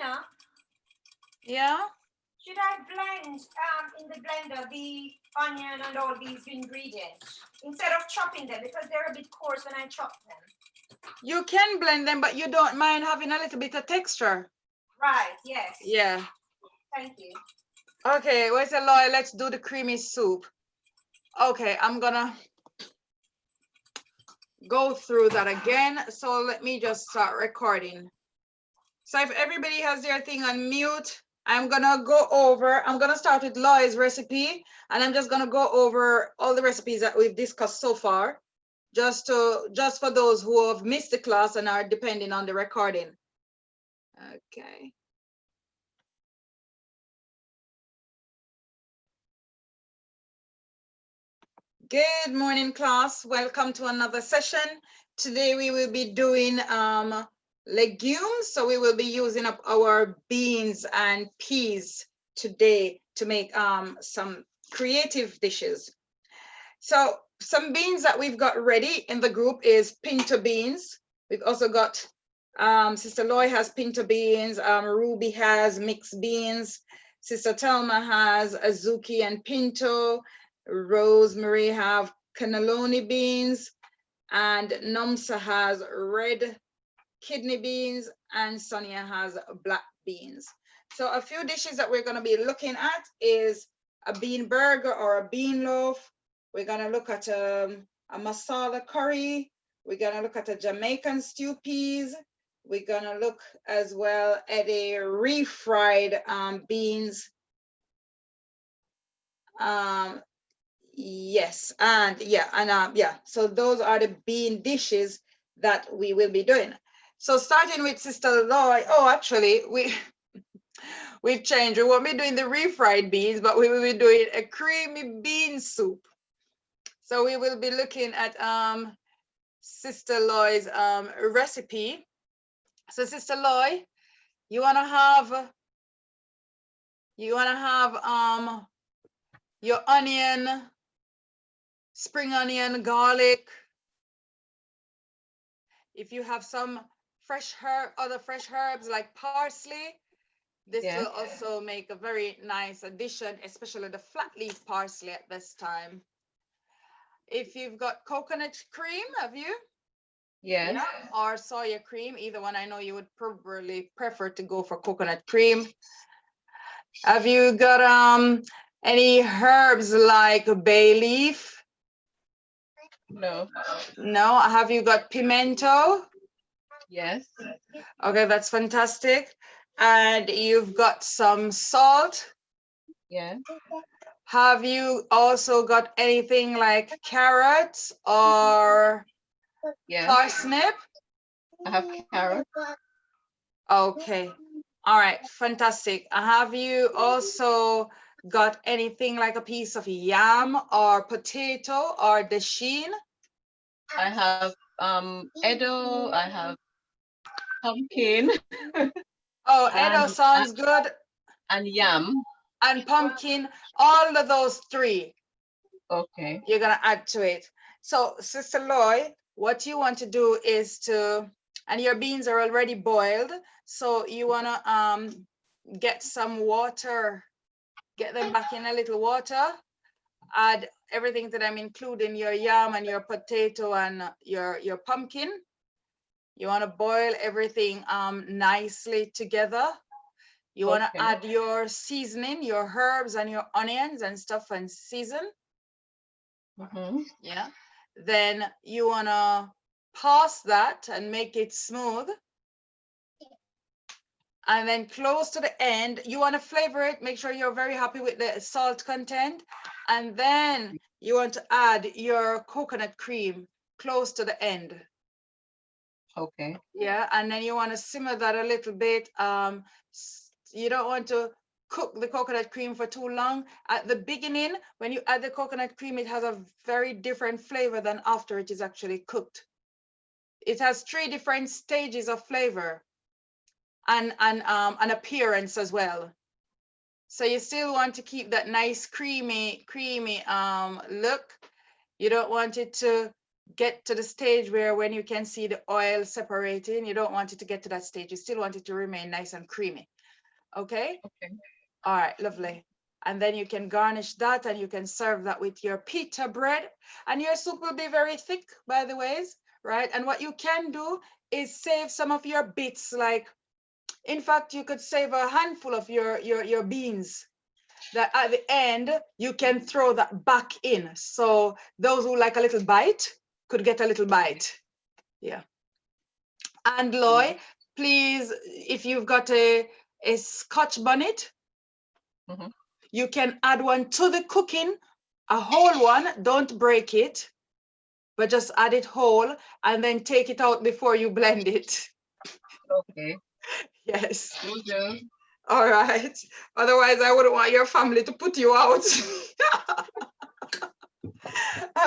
Tina. Yeah. Should I blend in the blender the onion and all these ingredients instead of chopping them because they're a bit coarse when I chop them? You can blend them, but you don't mind having a little bit of texture. Right, yes. Yeah. Thank you. Okay, where's the Loy? Let's do the creamy soup. Okay, I'm gonna go through that again. So let me just start recording. So if everybody has their thing on mute, I'm gonna start with Loy's recipe, and I'm just gonna go over all the recipes that we've discussed so far, just for those who have missed the class and are depending on the recording. Okay. Good morning, class. Welcome to another session. Today we will be doing legumes. So we will be using up our beans and peas today to make some creative dishes. So some beans that we've got ready in the group is pinto beans. We've also got Sister Loy has pinto beans, Ruby has mixed beans, Sister Telma has azuki and pinto, Rosemary have cannelloni beans, and Nomsa has red kidney beans, and Sonia has black beans. So a few dishes that we're going to be looking at is a bean burger or a bean loaf. We're going to look at a masala curry. We're going to look at a Jamaican stew peas. We're going to look as well at a refried beans. Yes, and yeah, so those are the bean dishes that we will be doing. So starting with Sister Loy, oh, actually, we've changed. We won't be doing the refried beans, but we will be doing a creamy bean soup. So we will be looking at Sister Loy's recipe. So Sister Loy, you wanna have your onion, spring onion, garlic. If you have some other fresh herbs like parsley, this will also make a very nice addition, especially the flat leaf parsley at this time. If you've got coconut cream, have you? Yes. Yeah, or soya cream, either one. I know you would probably prefer to go for coconut cream. Have you got any herbs like bay leaf? No. No. Have you got pimento? Yes. Okay, that's fantastic. And you've got some salt? Yes. Have you also got anything like carrots or parsnip? I have carrots. Okay. All right, fantastic. Have you also got anything like a piece of yam or potato or dasheen? I have edo, I have pumpkin. Oh, edo sounds good. And yam. And pumpkin, all of those three. Okay. You're gonna add to it. So Sister Loy, what you want to do is and your beans are already boiled, so you wanna get some water, get them back in a little water, add everything to them, including your yam and your potato and your pumpkin. You want to boil everything nicely together. You want to add your seasoning, your herbs and your onions and stuff, and season. Yeah. Then you want to pass that and make it smooth. And then close to the end, you want to flavor it, make sure you're very happy with the salt content. And then you want to add your coconut cream close to the end. Okay. Yeah, and then you want to simmer that a little bit. You don't want to cook the coconut cream for too long. At the beginning, when you add the coconut cream, it has a very different flavor than after it is actually cooked. It has 3 different stages of flavor and an appearance as well. So you still want to keep that nice creamy look. You don't want it to get to the stage where when you can see the oil separating, you don't want it to get to that stage. You still want it to remain nice and creamy. Okay. Okay. All right, lovely. And then you can garnish that and you can serve that with your pita bread. And your soup will be very thick, by the ways, right? And what you can do is save some of your bits. Like, in fact, you could save a handful of your beans that at the end, you can throw that back in. So those who like a little bite could get a little bite. Yeah. And Loy, please, if you've got a Scotch bonnet, Mm-hmm. you can add one to the cooking, a whole one, don't break it, but just add it whole and then take it out before you blend it. Okay. Yes. Will do. All right. Otherwise, I wouldn't want your family to put you out.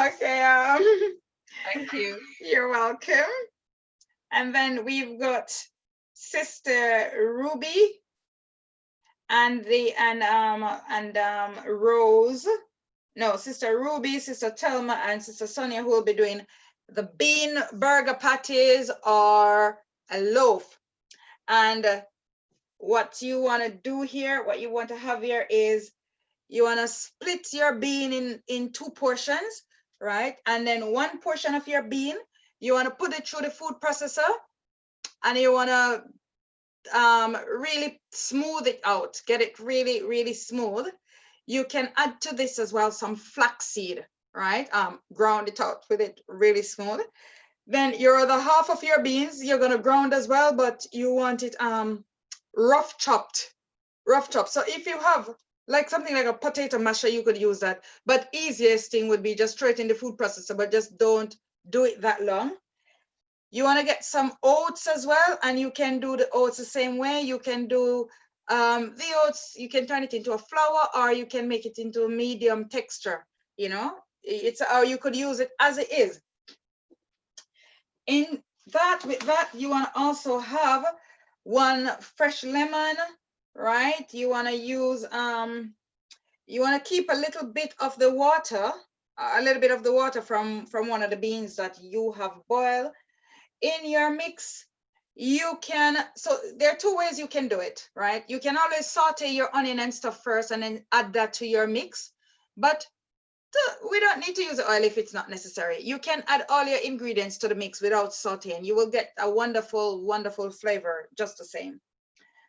Okay. Thank you. You're welcome. And then we've got Sister Ruby and Rose. No, Sister Ruby, Sister Telma, and Sister Sonia who will be doing the bean burger patties or a loaf. And what you want to do here, what you want to have here is you want to split your bean in two portions, right? And then one portion of your bean, you want to put it through the food processor and you want to really smooth it out, get it really, really smooth. You can add to this as well some flaxseed, right? Ground it out with it really smooth. Then your other half of your beans, you're gonna ground as well, but you want it rough chopped. So if you have like something like a potato masher, you could use that. But easiest thing would be just straight in the food processor, but just don't do it that long. You want to get some oats as well, and you can do the oats the same way. You can do the oats, you can turn it into a flour or you can make it into a medium texture, you know, it's, or you could use it as it is. In that, with that, you want to also have one fresh lemon, right? You want to use, you want to keep a little bit of the water, from one of the beans that you have boiled in your mix. You can, so there are two ways you can do it, right? You can always saute your onion and stuff first and then add that to your mix, but we don't need to use oil if it's not necessary. You can add all your ingredients to the mix without sauteing. You will get a wonderful, wonderful flavor just the same,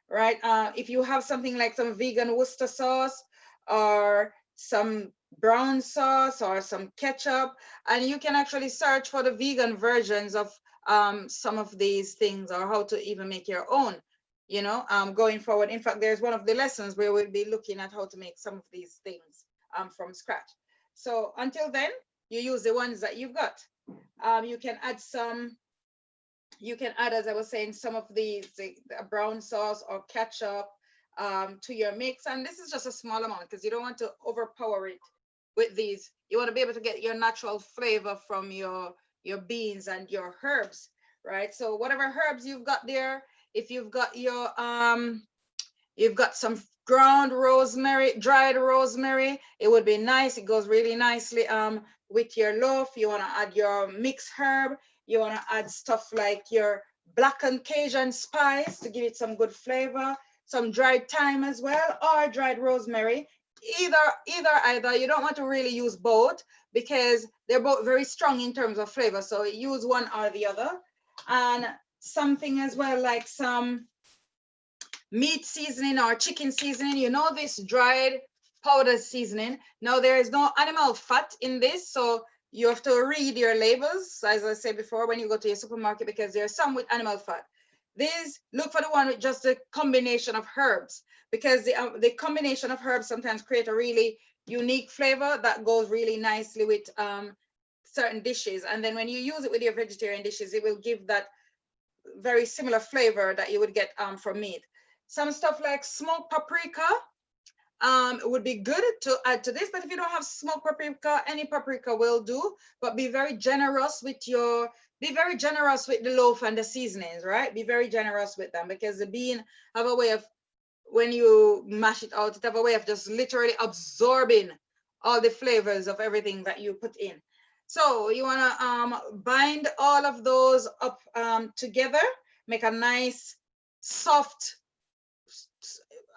right? If you have something like some vegan Worcester sauce or some brown sauce or some ketchup, and you can actually search for the vegan versions of some of these things or how to even make your own, you know, going forward. In fact, there's one of the lessons where we'll be looking at how to make some of these things from scratch. So until then, you use the ones that you've got. You can add some, you can add, as I was saying, some of these, the brown sauce or ketchup to your mix. And this is just a small amount because you don't want to overpower it with these. You want to be able to get your natural flavor from your beans and your herbs, right? So whatever herbs you've got there, if you've got your, you've got some ground rosemary, dried rosemary, it would be nice. It goes really nicely with your loaf. You want to add your mixed herb. You want to add stuff like your blackened Cajun spice to give it some good flavor, some dried thyme as well, or dried rosemary. Either. You don't want to really use both because they're both very strong in terms of flavor. So use one or the other. And something as well like some meat seasoning or chicken seasoning, you know, this dried powder seasoning. Now there is no animal fat in this, so you have to read your labels, as I said before, when you go to your supermarket, because there's some with animal fat. This, look for the one with just a combination of herbs, because the combination of herbs sometimes create a really unique flavor that goes really nicely with certain dishes. And then when you use it with your vegetarian dishes, it will give that very similar flavor that you would get from meat. Some stuff like smoked paprika would be good to add to this, but if you don't have smoked paprika, any paprika will do, but be very generous with the loaf and the seasonings, right? Be very generous with them because the bean have a way of, when you mash it out, it have a way of just literally absorbing all the flavors of everything that you put in. So you want to bind all of those up together, make a nice soft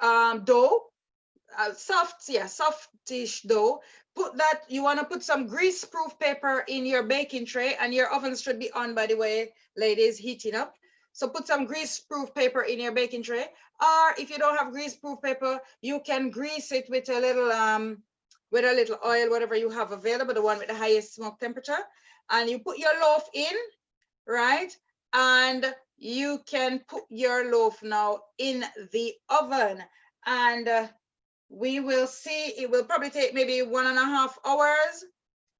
dough, softish dough. Put that, you want to put some grease-proof paper in your baking tray, and your oven should be on, by the way, ladies, heating up. So put some grease-proof paper in your baking tray, or if you don't have grease-proof paper, you can grease it with a little oil, whatever you have available, the one with the highest smoke temperature, and you put your loaf in, right? And you can put your loaf now in the oven, and we will see, it will probably take maybe 1.5 hours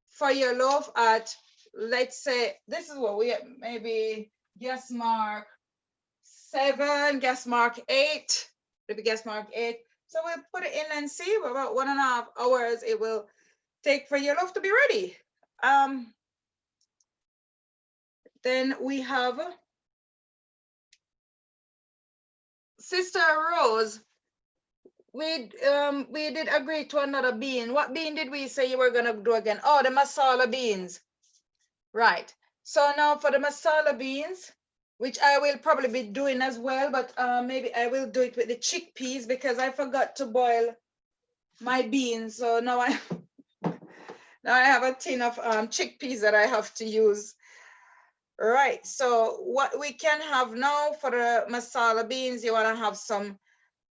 for your loaf at, let's say, this is what we, maybe gas mark 7, gas mark 8, maybe gas mark 8. So we'll put it in and see about 1.5 hours it will take for your loaf to be ready. Then we have Sister Rose. We did agree to another bean. What bean did we say you were gonna do again? Oh, the masala beans. Right. So now for the masala beans, which I will probably be doing as well, but maybe I will do it with the chickpeas because I forgot to boil my beans. So now I have a tin of chickpeas that I have to use. Right. So what we can have now for the masala beans, you want to have some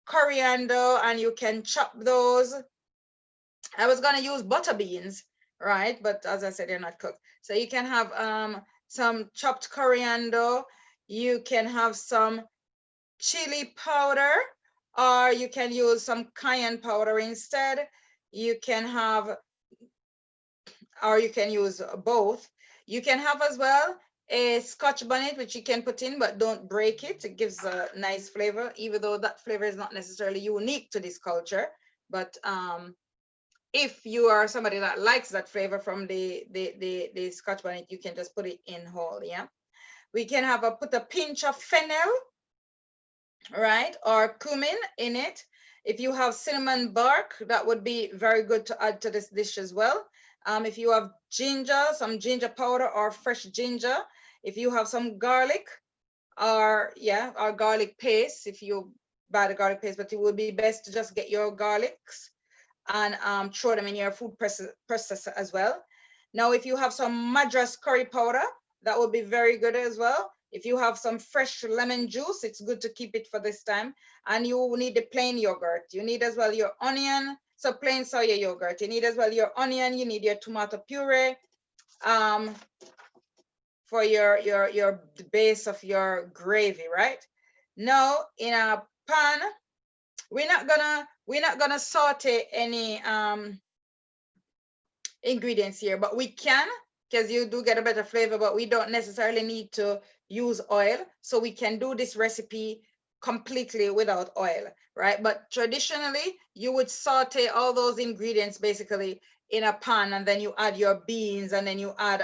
coriander, and you can chop those. I was gonna use butter beans, right? But as I said, they're not cooked. So you can have some chopped coriander, you can have some chili powder, or you can use some cayenne powder instead. You can have, or you can use both. You can have as well a Scotch bonnet, which you can put in, but don't break it. It gives a nice flavor, even though that flavor is not necessarily unique to this culture. But if you are somebody that likes that flavor from the Scotch bonnet, you can just put it in whole, yeah? We can have put a pinch of fennel, right? Or cumin in it. If you have cinnamon bark, that would be very good to add to this dish as well. If you have ginger, some ginger powder or fresh ginger. If you have some garlic, or garlic paste, if you buy the garlic paste, but it would be best to just get your garlics and throw them in your food processor as well. Now, if you have some Madras curry powder, that would be very good as well. If you have some fresh lemon juice, it's good to keep it for this time. And you need the plain yogurt. You need as well your onion, so plain soya yogurt. You need as well your onion, you need your tomato puree for your base of your gravy, right? Now, in a pan, we're not gonna saute any ingredients here, but we can, because you do get a better flavor, but we don't necessarily need to use oil. So we can do this recipe completely without oil, right? But traditionally, you would saute all those ingredients basically in a pan, and then you add your beans, and then you add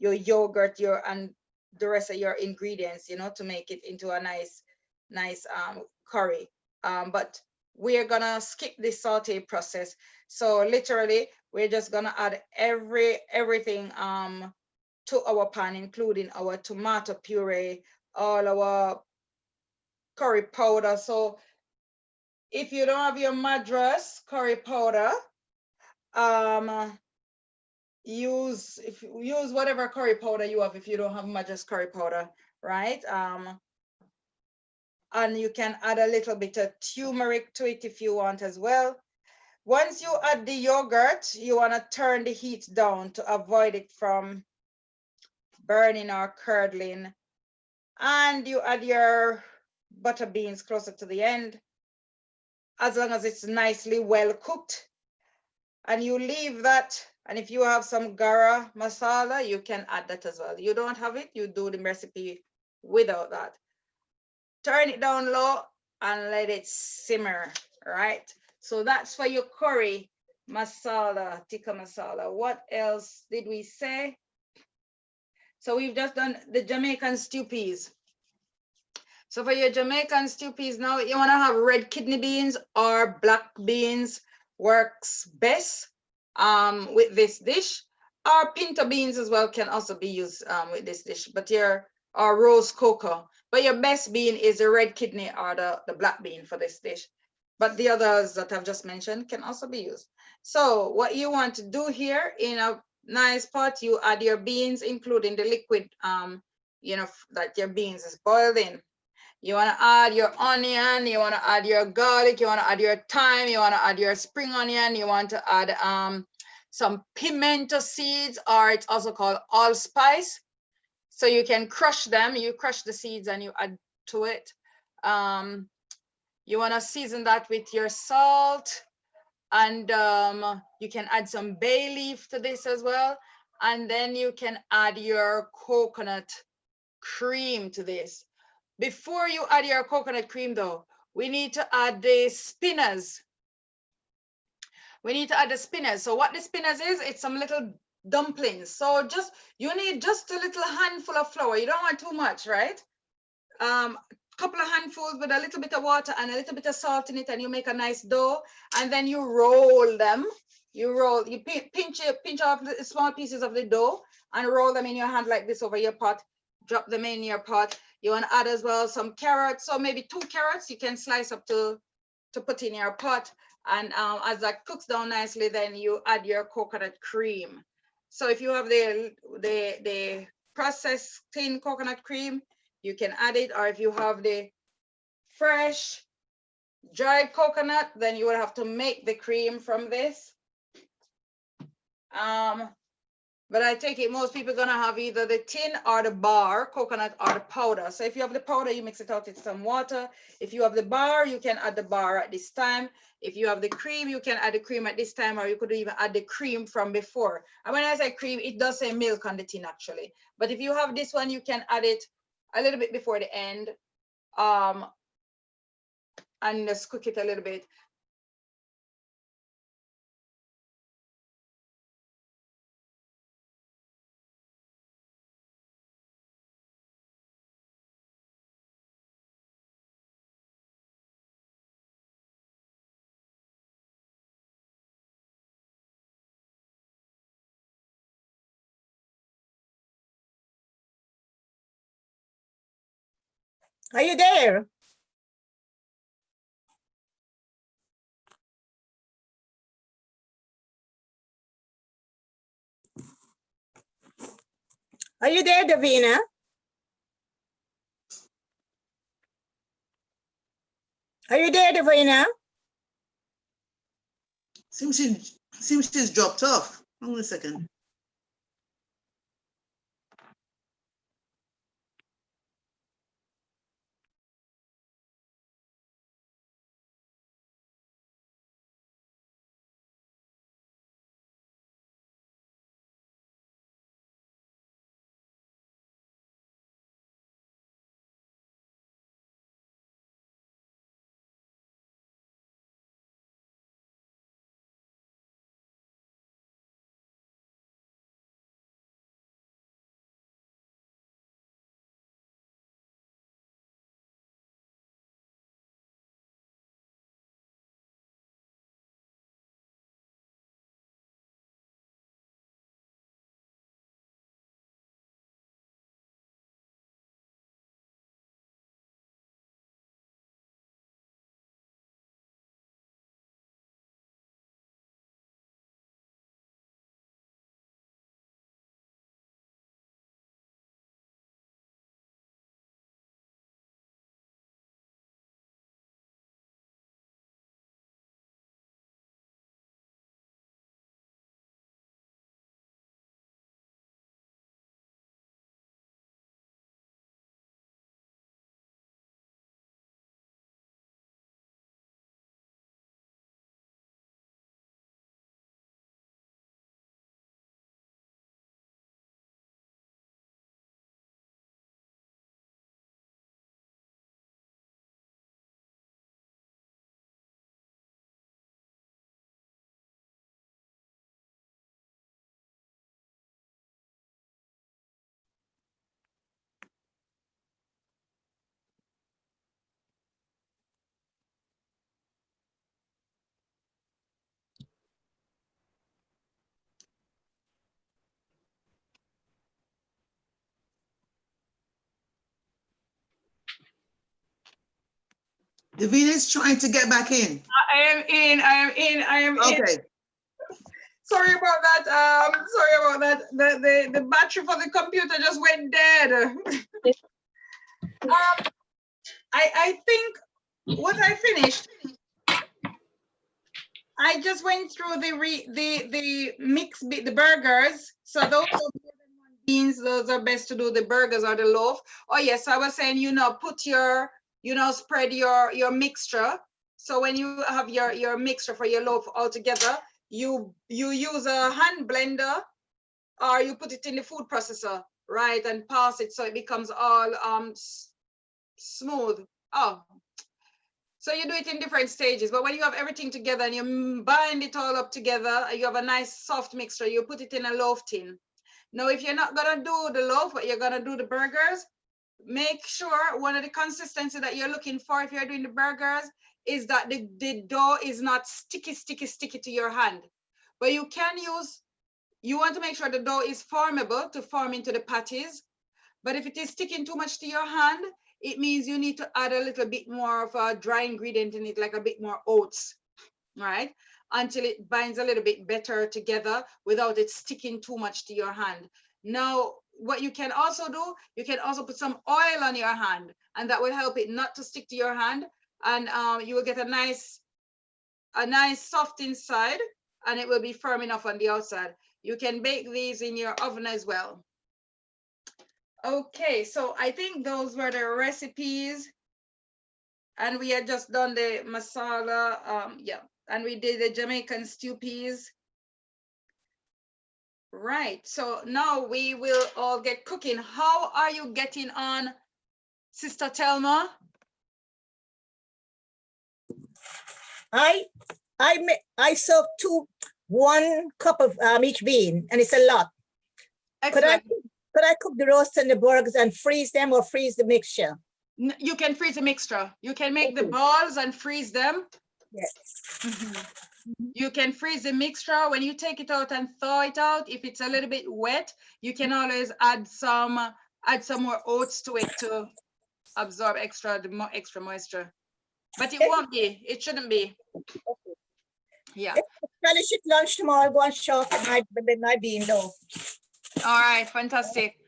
your yogurt, and the rest of your ingredients, you know, to make it into a nice curry. But we're gonna skip this saute process. So literally, we're just gonna add everything to our pan, including our tomato puree, all our curry powder. So if you don't have your Madras curry powder, use whatever curry powder you have if you don't have Madras curry powder, right? And you can add a little bit of turmeric to it if you want as well. Once you add the yogurt, you want to turn the heat down to avoid it from burning or curdling. And you add your butter beans closer to the end, as long as it's nicely well cooked. And you leave that. And if you have some garam masala, you can add that as well. You don't have it, you do the recipe without that. Turn it down low and let it simmer, right? So that's for your curry masala, tikka masala. What else did we say? So we've just done the Jamaican stew peas. So for your Jamaican stew peas, now you want to have red kidney beans or black beans, works best with this dish. Or pinto beans as well can also be used with this dish, but or rose cocoa. But your best bean is the red kidney or the black bean for this dish. but the others that I've just mentioned can also be used. So what you want to do here, in a nice pot, you add your beans, including the liquid, you know, that your beans is boiled in. You want to add your onion, you want to add your garlic, you want to add your thyme, you want to add your spring onion, you want to add some pimento seeds, or it's also called allspice. So you can crush them, you crush the seeds and you add to it. You want to season that with your salt, and you can add some bay leaf to this as well. And then you can add your coconut cream to this. Before you add your coconut cream though, we need to add the spinners. We need to add the spinners. So what the spinners is, it's some little dumplings. So you need just a little handful of flour. You don't want too much, right? Couple of handfuls with a little bit of water and a little bit of salt in it, and you make a nice dough, and then you roll them. You pinch off the small pieces of the dough and roll them in your hand like this over your pot. Drop them in your pot. You want to add as well some carrots, so maybe 2 carrots you can slice up to put in your pot. And as that cooks down nicely, then you add your coconut cream. So if you have the processed thin coconut cream, you can add it, or if you have the fresh dried coconut, then you would have to make the cream from this. But I take it most people are gonna have either the tin or the bar coconut or the powder. So if you have the powder, you mix it out with some water. If you have the bar, you can add the bar at this time. If you have the cream, you can add the cream at this time, or you could even add the cream from before. And when I say cream, it does say milk on the tin actually. But if you have this one, you can add it a little bit before the end, and just cook it a little bit. Are you there? Are you there, Davina? Are you there, Davina? Seems she's dropped off. Hold on a second. Davina is trying to get back in. I am in. Okay. Sorry about that. Sorry about that. The battery for the computer just went dead. I think what I finished, I just went through the mix, the burgers. So those are beans, those are best to do the burgers or the loaf. Oh yes, I was saying, put your, spread your mixture. So when you have your mixture for your loaf all together, you use a hand blender or you put it in the food processor, right? And pass it so it becomes all smooth. Oh, so you do it in different stages, but when you have everything together and you bind it all up together, you have a nice soft mixture, you put it in a loaf tin. Now, if you're not gonna do the loaf, but you're gonna do the burgers, make sure one of the consistency that you're looking for if you're doing the burgers is that the dough is not sticky to your hand. But you want to make sure the dough is formable to form into the patties. But if it is sticking too much to your hand, it means you need to add a little bit more of a dry ingredient in it, like a bit more oats, right? Until it binds a little bit better together without it sticking too much to your hand. Now, what you can also do, you can also put some oil on your hand, and that will help it not to stick to your hand. And you will get a nice soft inside, and it will be firm enough on the outside. You can bake these in your oven as well. Okay, so I think those were the recipes, and we had just done the masala, yeah, and we did the Jamaican stew peas. Right, so now we will all get cooking. How are you getting on, Sister Telma? I soak 1 cup of each bean, and it's a lot. Excellent. Could I cook the roast and the burgers and freeze them, or freeze the mixture? You can freeze a mixture. You can make the Okay. balls and freeze them. Yes. You can freeze the mixture. When you take it out and thaw it out, if it's a little bit wet, you can always add some more oats to it to absorb extra moisture. But it shouldn't be. Yeah. Finish it lunch tomorrow. Go and shop at my bean though. All right, fantastic.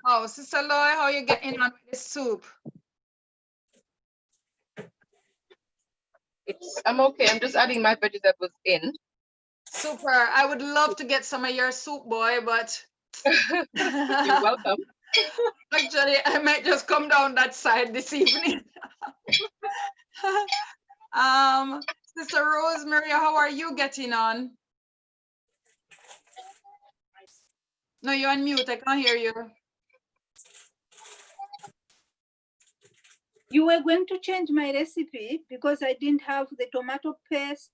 Oh, Sister Loy, how are you getting on with the soup? I'm okay. I'm just adding my vegetables in. Super. I would love to get some of your soup, boy, but You're welcome. actually, I might just come down that side this evening. Sister Rosemary, how are you getting on? No, you're on mute. I can't hear you. You were going to change my recipe because I didn't have the tomato paste.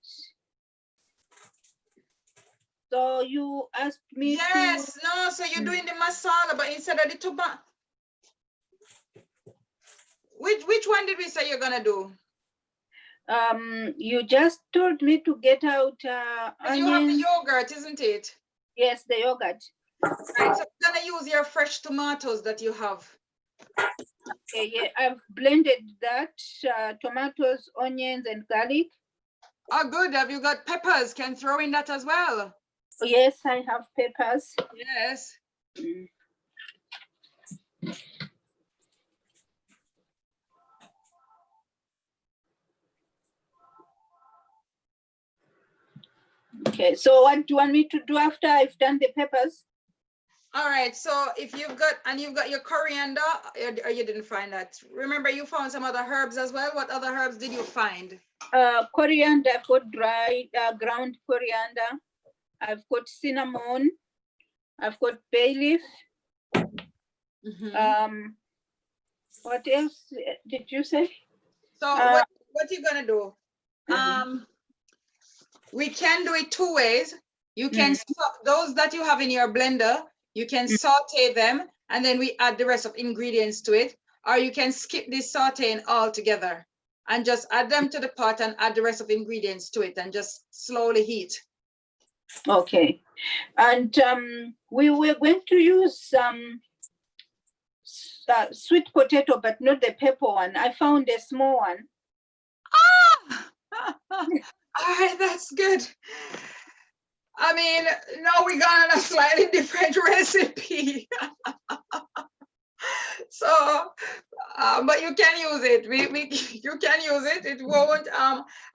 So you asked me so you're doing the masala, but instead of the tomato. Which one did we say you're gonna do? You just told me to get out And you have the yogurt, isn't it? Yes, the yogurt. Right, so you're gonna use your fresh tomatoes that you have. Okay, yeah, I've blended that, tomatoes, onions, and garlic. Oh, good. Have you got peppers? Can throw in that as well. Oh, yes, I have peppers. Yes. Okay, so what do you want me to do after I've done the peppers? All right, so if you've got your coriander, or you didn't find that. Remember, you found some other herbs as well. What other herbs did you find? Coriander, I've got dried ground coriander. I've got cinnamon. I've got bay leaf. What else did you say? So what you gonna do? We can do it 2 ways. You can those that you have in your blender, you can saute them, and then we add the rest of ingredients to it. Or you can skip this sauteing altogether and just add them to the pot and add the rest of ingredients to it and just slowly heat. Okay, and we were going to use sweet potato, but not the purple one. I found a small one. All right, that's good. I mean, now we got on a slightly different recipe. So, but you can use it. You can use it. It won't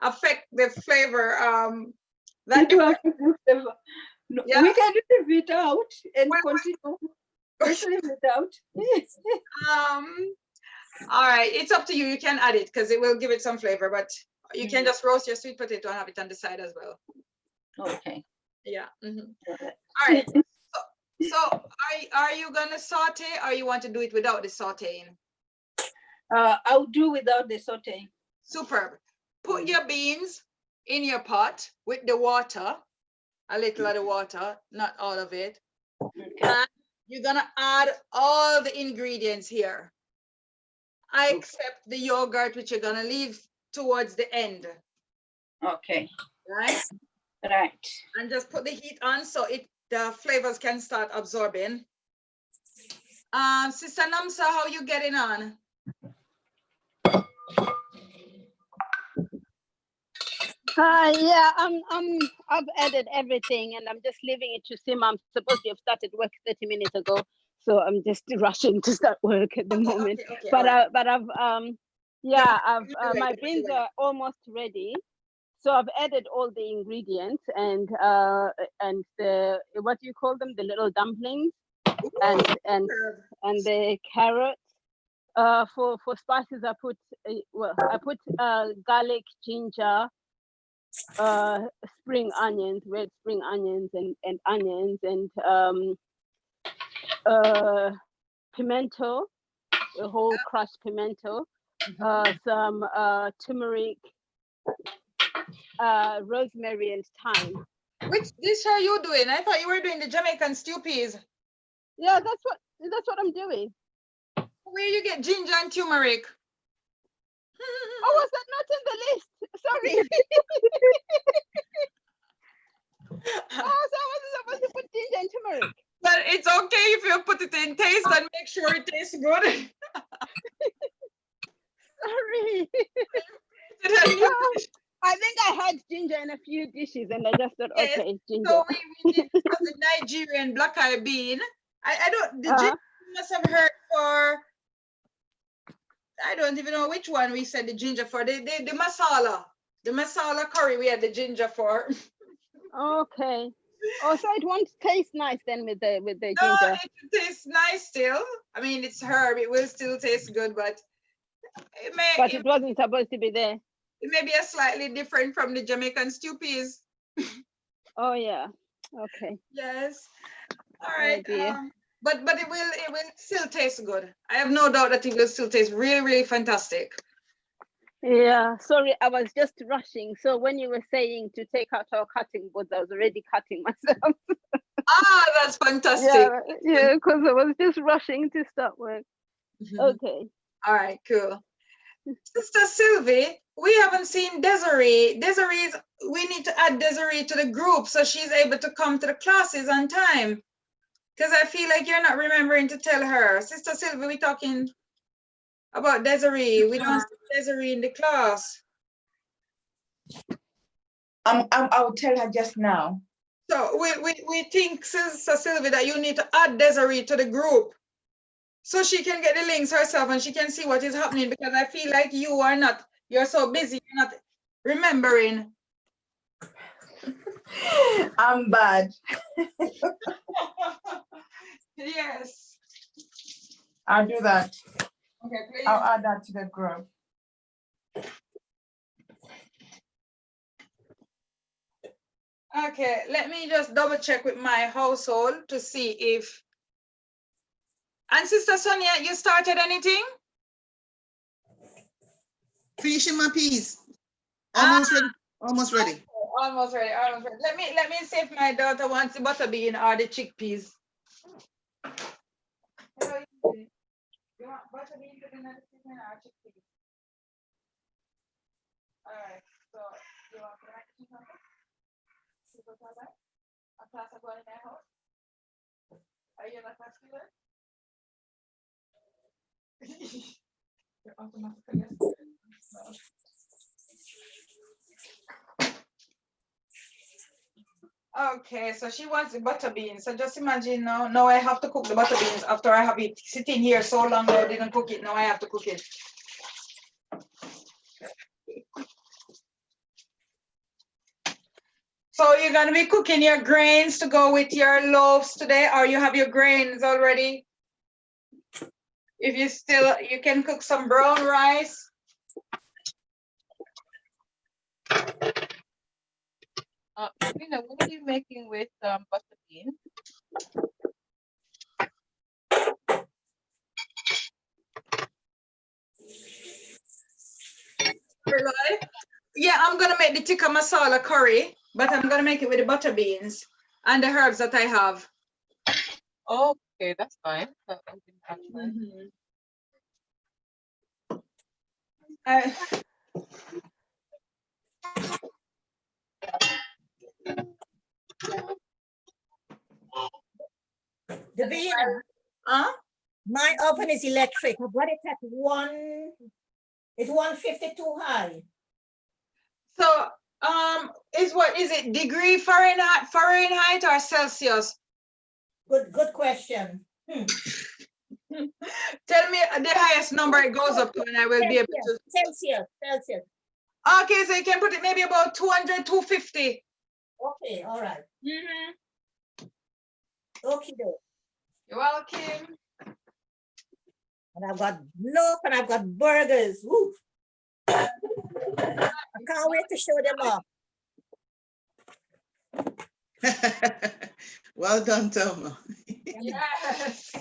affect the flavor. That It was the flavor. No, Yeah. we can leave it out and Well, continue. Let's leave it out. all right, it's up to you. You can add it because it will give it some flavor, but you can Mhm. just roast your sweet potato and have it on the side as well. Okay. Yeah. Mhm. Alright. All right. So are you gonna saute or you want to do it without the sauteing? I'll do without the saute. Superb. Put your beans in your pot with the water, a little of the water, not all of it. Okay. And you're gonna add all the ingredients here, except the yogurt, which you're gonna leave towards the end, Okay. right? Right. And just put the heat on so the flavors can start absorbing. Sister Namsa, how you getting on? Yeah, I've added everything and I'm just leaving it to simmer. I'm supposed to have started work 30 minutes ago, so I'm just rushing to start work at the moment. Okay, But all right. I've yeah, Let me do my it, let me beans do it. are almost ready. So I've added all the ingredients and the, what do you call them? The little dumplings and Superb. the carrots. For spices, I put garlic, ginger, spring onions, red spring onions, and onions, and pimento, a whole crushed pimento, some turmeric, rosemary, and thyme. Which dish are you doing? I thought you were doing the Jamaican stew peas. Yeah, that's what I'm doing. Where you get ginger and turmeric? Oh, was that not in the list? Sorry. Oh, so I wasn't supposed to put ginger and turmeric. But it's okay if you put it in taste and make sure it tastes good. Sorry. Yes. I think I had ginger in a few dishes and I just thought, okay, ginger. So we did this was the Nigerian black eye bean. I don't, the ginger you must have heard for, I don't even know which one we said the ginger for. The masala. The masala curry we had the ginger for. Okay. Oh, so it won't taste nice then with the No, ginger. it tastes nice still. I mean, it's herb. It will still taste good, but But it wasn't supposed to be there. it may be a slightly different from the Jamaican stew peas. Oh yeah. Okay. Yes. All Oh right. dear. But it will still taste good. I have no doubt that it will still taste really, really fantastic. Yeah. Sorry, I was just rushing. So when you were saying to take out our cutting boards, I was already cutting myself. That's fantastic. Yeah, because I was just rushing to start work. Okay. All right, cool. Sister Sylvie, we haven't seen Desiree. We need to add Desiree to the group so she's able to come to the classes on time. Because I feel like you're not remembering to tell her. Sister Sylvie, we're talking about Desiree. We don't see Desiree in the class. I'll tell her just now. So we think, Sister Sylvie, that you need to add Desiree to the group so she can get the links herself and she can see what is happening, because I feel like you're so busy, you're not remembering. I'm bad. Yes. I'll do that. Okay, please. I'll add that to the group. Okay, let me just double check with my household to see if. And Sister Sonia, you started anything? Finishing my peas. Almost ready. Almost ready. Almost ready, almost ready. Let me see if my daughter wants the butter bean or the chickpeas. Hello, you want butter bean to dinner this evening or chickpeas? All right, so you want to make something? People tell that? A class of going in my house? Are you not a student? Okay, so she wants the butter beans. So just imagine now I have to cook the butter beans after I have it sitting here so long I didn't cook it. Now I have to cook it. So you're gonna be cooking your grains to go with your loaves today, or you have your grains already? If you can cook some brown rice. Davina, what are you making with butter beans? Yeah, I'm gonna make the tikka masala curry, but I'm gonna make it with the butter beans and the herbs that I have. Okay, that's fine. That's fine. Davina, Huh? my oven is electric. I've got it at it's 150 too high. So is it degree Fahrenheit or Celsius? Good question. Tell me the highest number it goes up to and I will be able to. Celsius. Okay, so you can put it maybe about 200, 250. Okay, all right. Mm-hmm. Okay, though. You're welcome. And I've got loaf and I've got burgers. Woo. I can't wait to show them off. Well done, Thelma. Yes.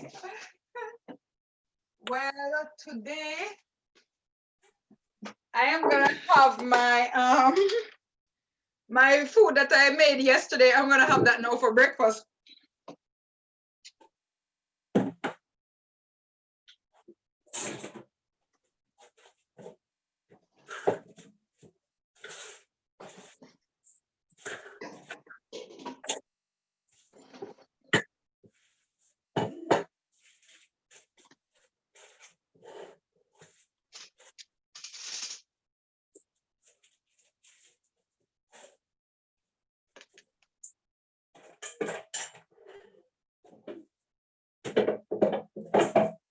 Well, today I am gonna have my my food that I made yesterday. I'm gonna have that now for breakfast.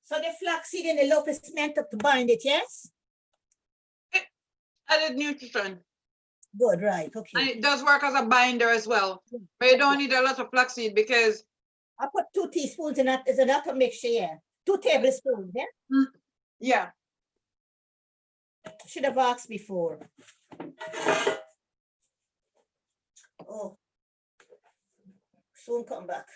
So the flaxseed and the loaf is meant to bind it, yes? Added nutrition. Good, right, And okay. it does work as a binder as well. But you don't need a lot of flaxseed because I put 2 teaspoons in that. Is enough to mixture, yeah. 2 tablespoons, yeah? yeah. Should have asked before. Oh. Soon come back.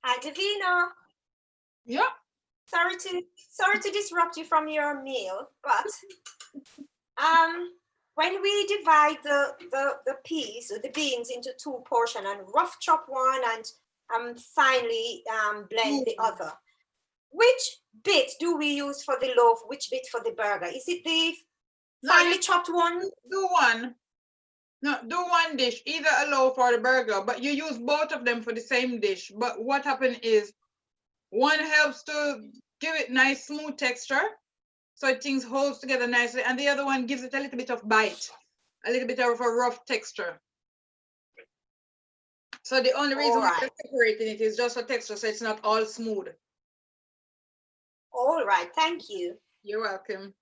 Hi, Davina. Yeah. Sorry to disrupt you from your meal, but when we divide the peas or the beans into 2 portions and rough chop one and finely blend the other, which bit do we use for the loaf? Which bit for the burger? Is it the finely chopped one? Do one. No, do one dish, either a loaf or a burger, but you use both of them for the same dish. But what happened is One helps to give it nice smooth texture, so things holds together nicely, and the other one gives it a little bit of bite, a little bit of a rough texture. So the only reason why we're separating it is just for texture, so it's not all smooth. All right, thank you. You're welcome.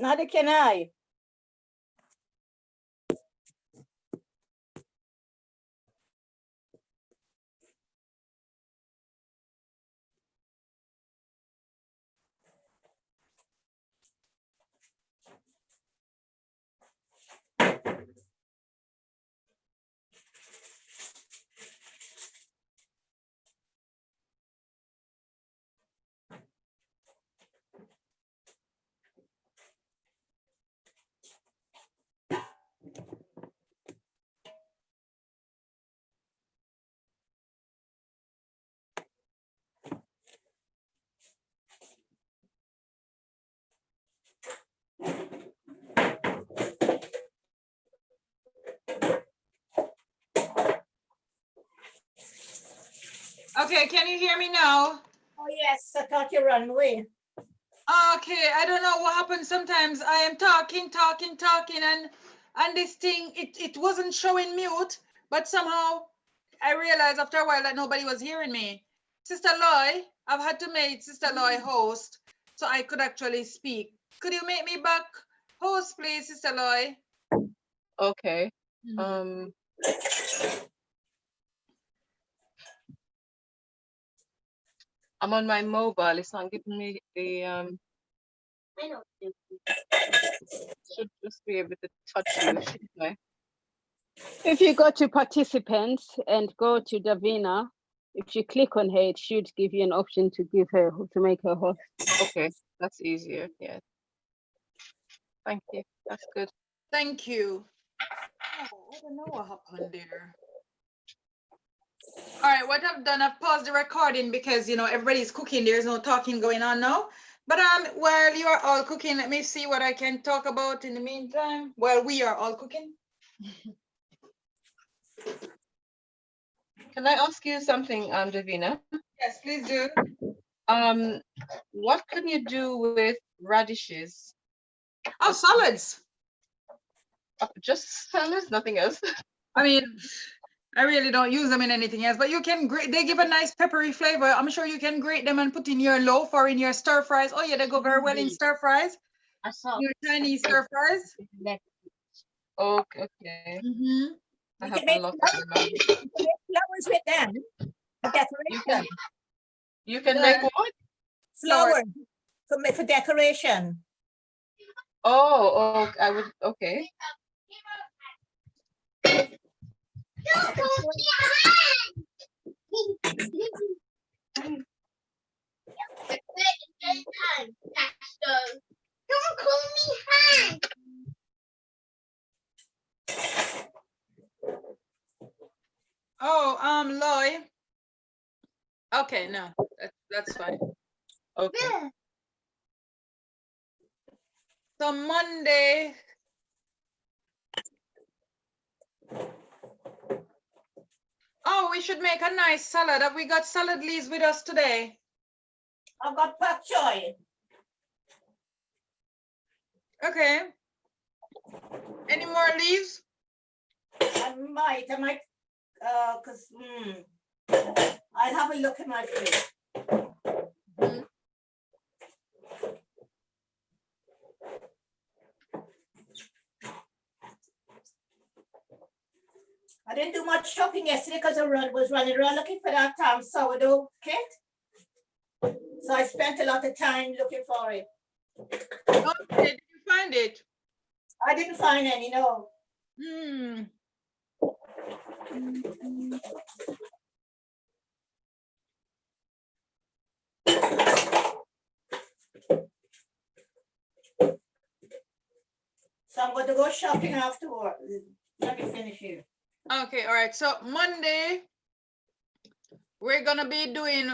Neither can I. Okay, can you hear me now? Oh, yes, I thought you ran away. Okay, I don't know what happened. Sometimes I am talking, and this thing, it wasn't showing mute, but somehow I realized after a while that nobody was hearing me. Sister Loy, I've had to make Sister Loy host so I could actually speak. Could you make me back host, please, Sister Loy? Okay. I'm on my mobile. It's not giving me the should just be able to touch you, shouldn't I? If you go to participants and go to Davina, if you click on her, it should give you an option to make her host. Okay, that's easier. Yeah. Thank you. That's good. Thank you. Oh, I don't know what happened there. All right, what I've done, I've paused the recording because, you know, everybody's cooking. There's no talking going on now. But while you are all cooking, let me see what I can talk about in the meantime, while we are all cooking. Can I ask you something, Davina? Yes, please do. What can you do with radishes? Oh, salads. Just salads, nothing else. I mean, I really don't use them in anything else, but you can grate, they give a nice peppery flavor. I'm sure you can grate them and put in your loaf or in your stir fries. Oh yeah, they go very well in stir fries. I saw Your Chinese stir fries. Okay, okay. I You have can a make lot of flowers, them. you can make flowers with them for decoration. You can Yeah. make what? Flowers for decoration. Oh, I would. Okay. Oh, Loy. Okay, no, that's fine. Okay. So Monday. Oh, we should make a nice salad. Have we got salad leaves with us today? I've got pak choy. Okay. Any more leaves? I might, cause I'll have a look in my fridge. I didn't do much shopping yesterday because I was running around looking for that sourdough kit. So I spent a lot of time looking for it. Okay, did you find it? I didn't find any, no. So I'm going to go shopping afterwards. Let me finish here. Okay, all right. So Monday, we're gonna be doing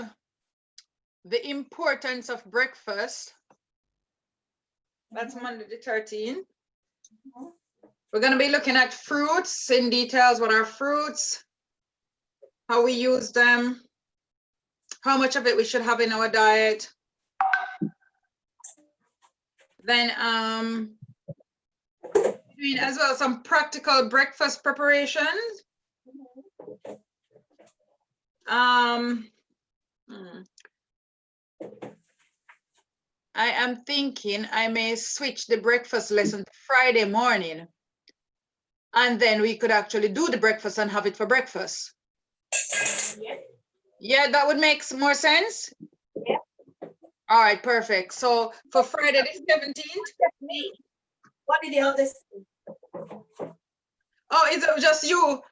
the importance of breakfast. That's Monday the 13th. We're gonna be looking at fruits in details. What are fruits? How we use them? How much of it we should have in our diet? Then doing as well some practical breakfast preparations. I am thinking I may switch the breakfast lesson to Friday morning. And then we could actually do the breakfast and have it for breakfast. Yeah. Yeah, that would make more sense. Yeah. All right, perfect. So for Friday the 17th. What did the others? Oh, is it just you? What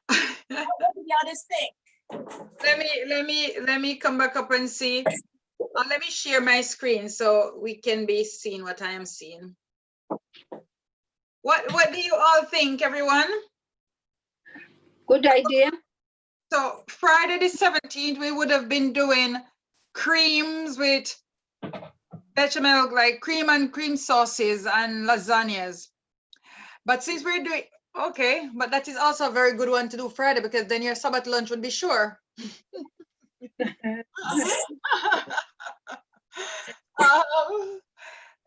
did the others think? Let me come back up and see. Let me share my screen so we can be seeing what I am seeing. What do you all think, everyone? Good idea. So Friday the 17th, we would have been doing creams with bechamel, like cream and cream sauces and lasagnas. But since we're doing, okay, but that is also a very good one to do Friday, because then your Sabbath lunch would be sure.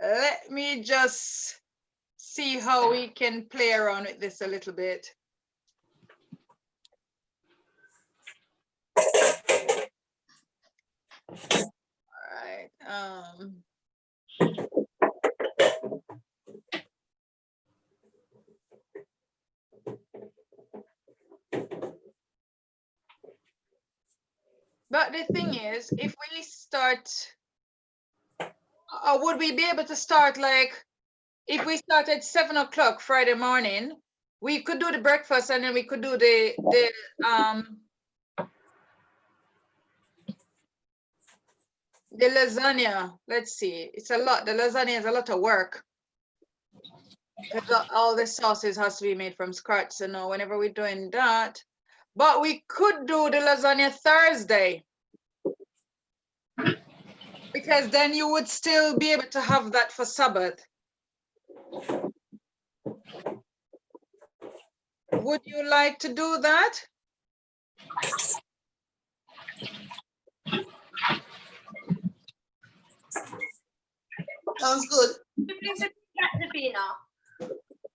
Let me just see how we can play around with this a little bit. All right. But the thing is, if we start, would we be able to start, like, if we start at 7 o'clock Friday morning, we could do the breakfast and then we could do the lasagna. Let's see, it's a lot. The lasagna is a lot of work, because all the sauces has to be made from scratch. So no, whenever we're doing that, but we could do the lasagna Thursday, because then you would still be able to have that for Sabbath. Would you like to do that? Sounds good. Please repeat that, Davina.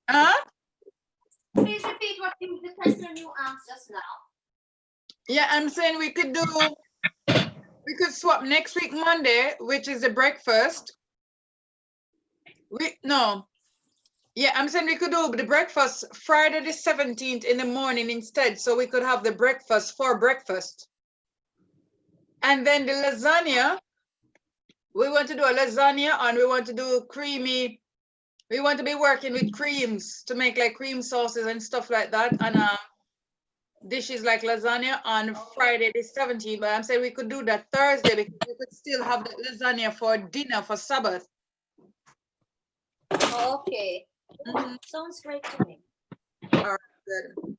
Huh? Please repeat what the question you asked us now. Yeah, I'm saying we could swap next week Monday, which is the breakfast. I'm saying we could do the breakfast Friday the 17th in the morning instead, so we could have the breakfast for breakfast. And then the lasagna, we want to do a lasagna, and we want to do creamy, we want to be working with creams to make like cream sauces and stuff like that, and dishes like lasagna on Friday the 17th. But I'm saying we could do that Thursday, because we could still have the lasagna for dinner for Sabbath. Okay. Mhm. Sounds great to me. All right, good.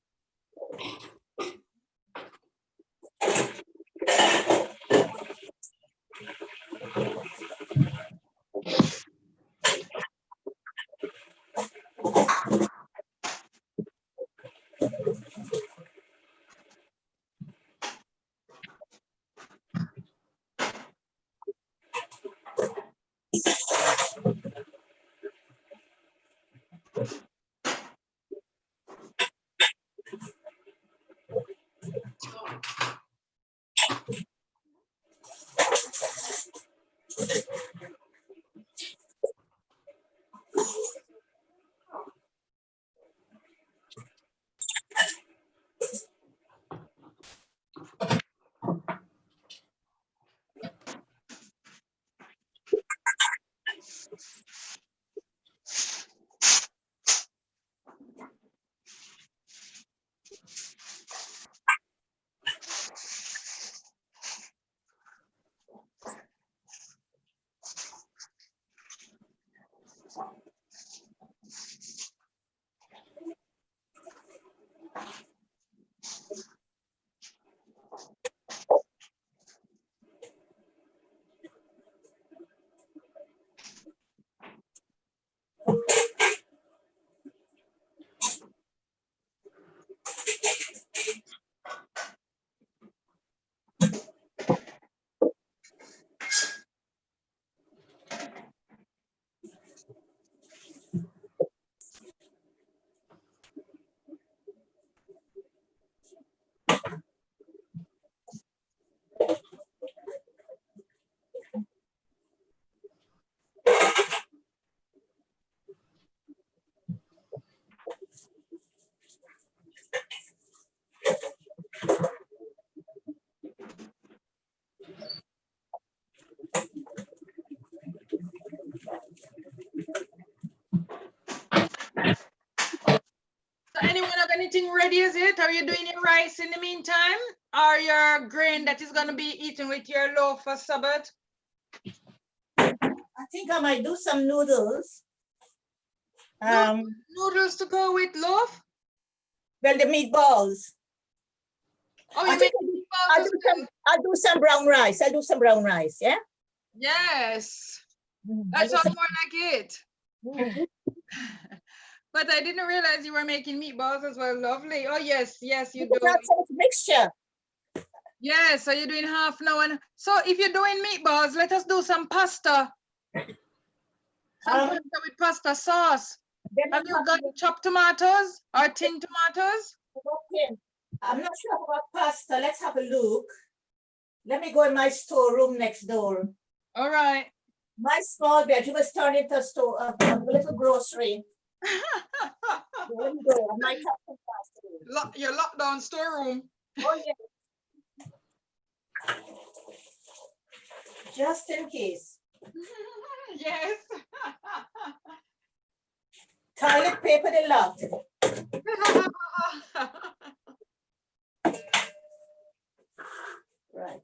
anything ready as yet? Are you doing your rice in the meantime? Or your grain that is going to be eaten with your loaf for Sabbath? I think I might do some noodles. Noodles to go with loaf? Well, the meatballs. Oh, I you think make I'll meatballs do as well? I'll do some brown rice. I'll do some brown rice, yeah? Yes, I'll that do sounds some- more like it. But I didn't realize you were making meatballs as well. Lovely. Oh, yes, yes, you do. That's a mixture. Yes, so you're doing half now. And so if you're doing meatballs, let us do some pasta. Some pasta with pasta sauce. Have you got chopped tomatoes or tin tomatoes? Okay. I'm not sure about pasta. Let's have a look. Let me go in my storeroom next door. All right. My small bedroom is turned into a store, a little grocery. Let me go. I might have some pasta. Your lockdown storeroom. Oh, yeah. Just in case. Yes. Toilet paper they love. Right.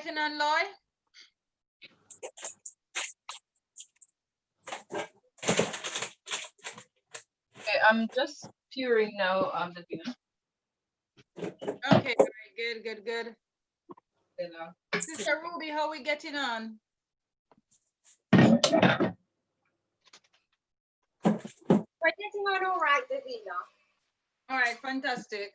getting on, Loy? Okay, I'm just peering now, Davina. Okay, very good, good. Okay, now. Sister Ruby, how we getting on? We're getting on all right, Davina. All right, fantastic.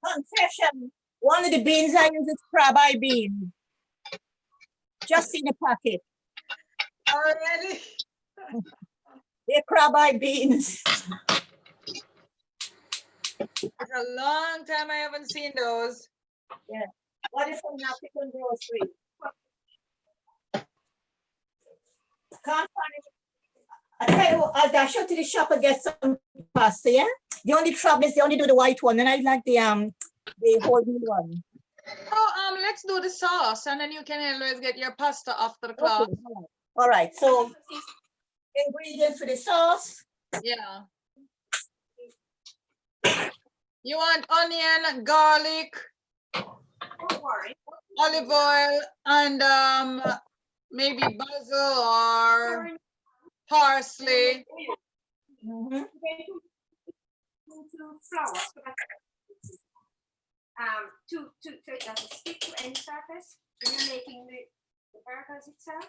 Confession, one of the beans I use is crab-eye bean. Just in the packet. Already? They're crab-eye beans. It's a long time I haven't seen those. Yeah. What is from African grocery? Can't find it. I tell you what, I'll dash out to the shop and get some pasta, yeah? The only trouble is they only do the white one, and I like the whole meal one. Oh, let's do the sauce, and then you can always get your pasta after class. Okay, all right, so ingredients for the sauce. Yeah. You want onion, garlic, Don't worry. olive oil, and maybe basil or parsley. Mhm. To flour. So it doesn't stick to any surface when you're making the burgers itself.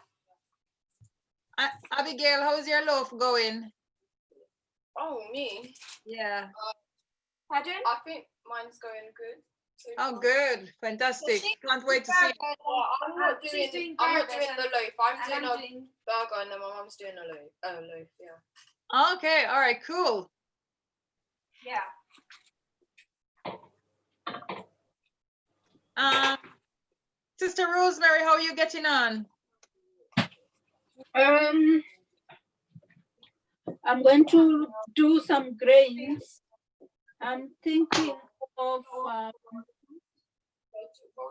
Abigail, how's your loaf going? Oh, me? Yeah. Pardon? I think mine's going good. so Oh, far. good. Fantastic. Can't wait to see. I'm not She's doing. doing I'm not burgers doing the and- loaf. I'm And doing I'm a doing burger, and then my mum's doing a loaf. Loaf, yeah. Okay. All right. Cool. yeah. Sister Rosemary, how are you getting on? I'm going to do some grains. I'm thinking of Roll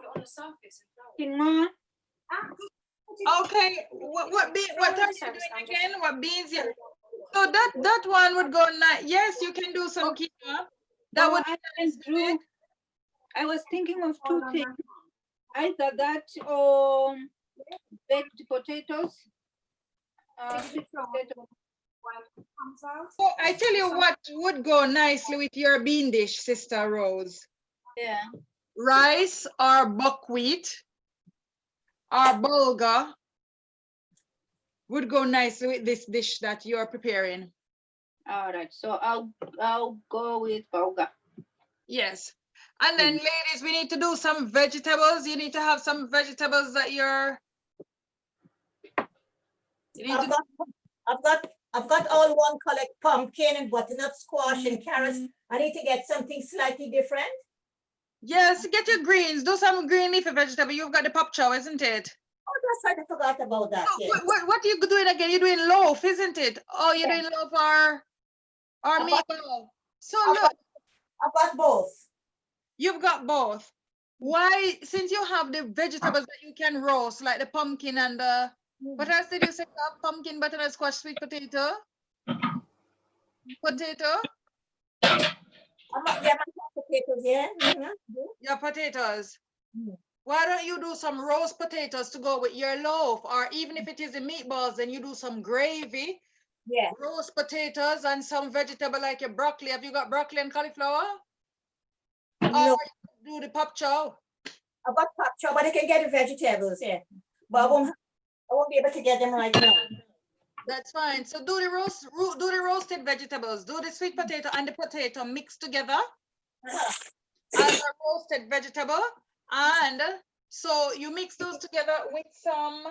it on the surface. quinoa. Okay. What are you doing again? What beans? Yeah. So that one would go nice. Yes, you can do some quinoa. That No, would I be can nice. do. I was thinking of two things. Either that or baked potatoes. Sweet potato. So I tell you what would go nicely with your bean dish, Sister Rose. Yeah. Rice or buckwheat or bulgur would go nicely with this dish that you are preparing. All right. So I'll go with bulgur. Yes. And then ladies, we need to do some vegetables. You need to have some vegetables that I've got all one color pumpkin and butternut squash and carrots. I need to get something slightly different. Yes, get your greens. Do some green leafy vegetable. You've got the pop chow, isn't it? Oh, that's right. I forgot about that. Oh, Yeah. what are you doing again? You're doing loaf, isn't it? Oh, you're Yeah. doing loaf or I've got- meatball. So I've look, I've got both. you've got both. Why, since you have the vegetables that you can roast, like the pumpkin and the, what else did you say? Pumpkin, butternut squash, sweet potato? Potato? Yeah, my potatoes, yeah. Your potatoes. Mm. Why don't you do some roast potatoes to go with your loaf? Or even if it is the meatballs, then you do some gravy, Yeah. roast potatoes, and some vegetable like your broccoli. Have you got broccoli and cauliflower? No, Or you do the pop chow? I've got pop chow, but I can get the vegetables, yeah. But I won't be able to get them right now. That's fine. So do the roasted vegetables, do the sweet potato and the potato mixed together as a roasted vegetable. And so you mix those together with some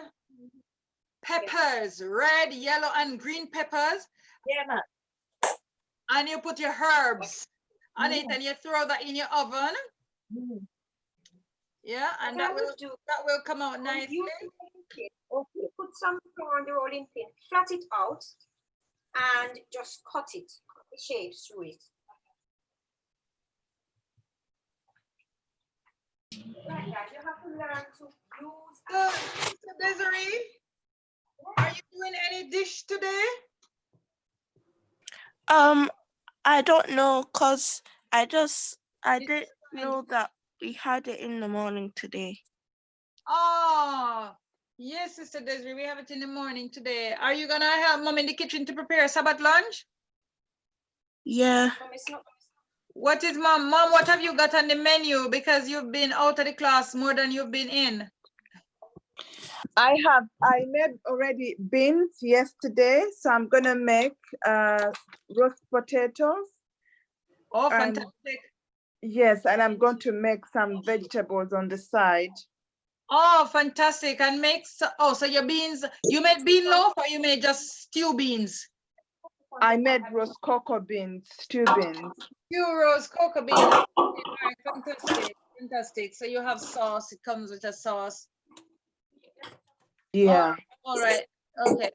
peppers, red, yellow, and green peppers. Yeah, man. And you put your herbs on it and you throw that in your oven. Mm. Yeah, and that will come out nicely. Okay, put some on the rolling pin, flat it out, and just cut the shapes through it. Like that, you have to learn to use. So, Desiree, are you you doing any dish today? I don't know, cause I didn't know that we had it in the morning today. Oh, yes, Sister Desiree, we have it in the morning today. Are you gonna help Mom in the kitchen to prepare Sabbath lunch? Yeah. What is Mom? Mom, what have you got on the menu? Because you've been out of the class more than you've been in. I made already beans yesterday, so I'm gonna make roast potatoes. Oh, And fantastic. yes, and I'm going to make some vegetables on the side. Oh, fantastic. And so your beans, you made bean loaf or you made just stew beans? I made roast cocoa beans, stew beans. Stew roast cocoa beans. All right, fantastic, fantastic. So you have sauce, it comes with a sauce. Yeah. All right, okay.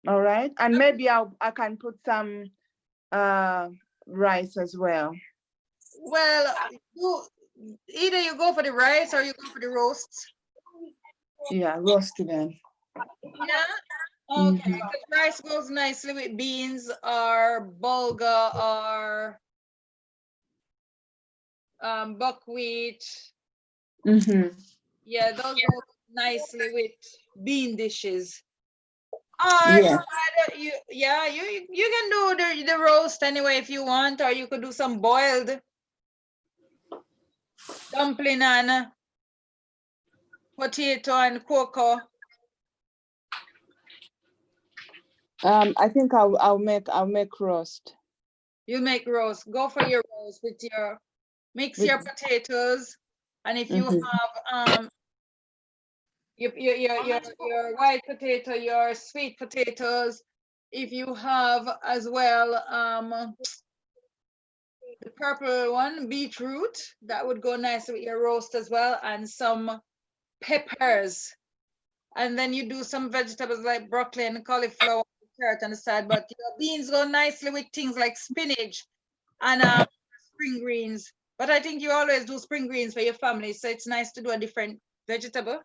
All right, and maybe I can put some rice as well. Well, either you go for the rice or you go for the roasts. Yeah, roasted them. Yeah. Okay, because rice goes nicely with beans or bulgur or buckwheat. Yeah, those go nicely with bean dishes. Yeah. You can do the roast anyway if you want, or you could do some boiled dumpling and potato and cocoa. I think I'll make roast. You make roast. Go for your roast with your mix your potatoes, and if you have your white potato, your sweet potatoes, if you have as well the purple one, beetroot, that would go nice with your roast as well, and some peppers. And then you do some vegetables like broccoli and cauliflower, carrot on the side, but your beans go nicely with things like spinach and spring greens. But I think you always do spring greens for your family, so it's nice to do a different vegetable.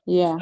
Yeah.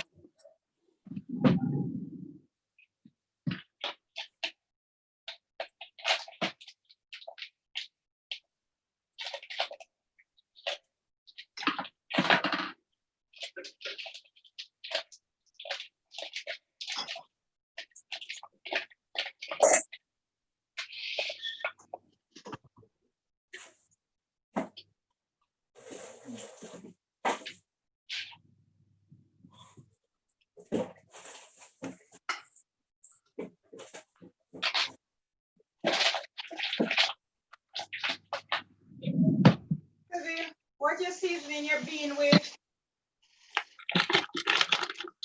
What you seasoning your bean with?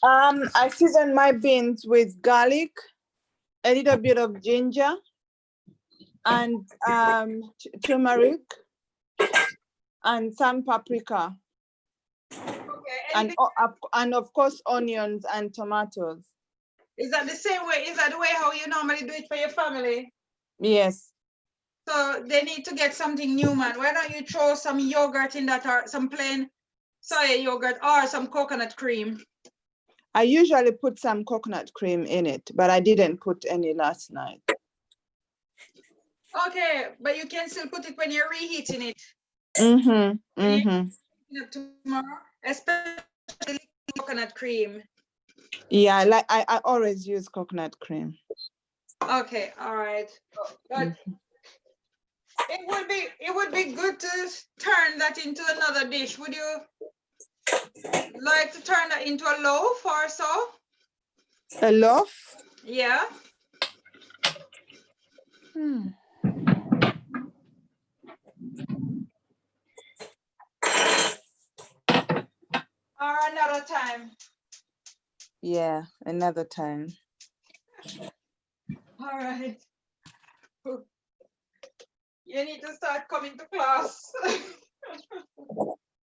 I season my beans with garlic, a little bit of ginger, and turmeric, and some paprika, Okay, and of course onions and tomatoes. Is that the same way? Is that the way how you normally do it for your family? Yes. So they need to get something new, man. Why don't you throw some yogurt in that, or some plain soya yogurt, or some coconut cream? I usually put some coconut cream in it, but I didn't put any last night. Okay, but you can still put it when you're reheating it. Tomorrow, especially coconut cream. Yeah, like I always use coconut cream. Okay, all right. But it would be good to turn that into another dish. Would you like to turn that into a loaf or so? A loaf? Yeah. Or another time. Yeah, another time. All right. You need to start coming to class.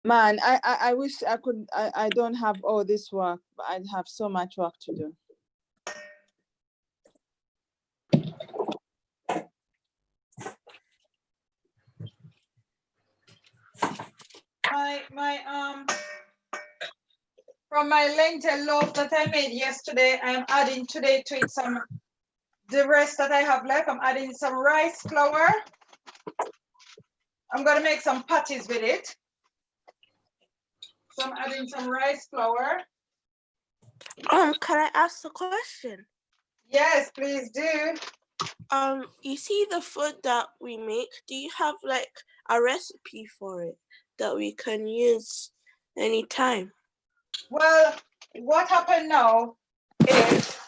Man, I wish I could. I don't have all this work, but I have so much work to do. From my lentil loaf that I made yesterday, I'm adding today to it the rest that I have left. I'm adding some rice flour. I'm gonna make some patties with it. So I'm adding some rice flour. Can I ask a question? Yes, please do. You see the food that we make, do you have like a recipe for it that we can use anytime? Well, what happened now is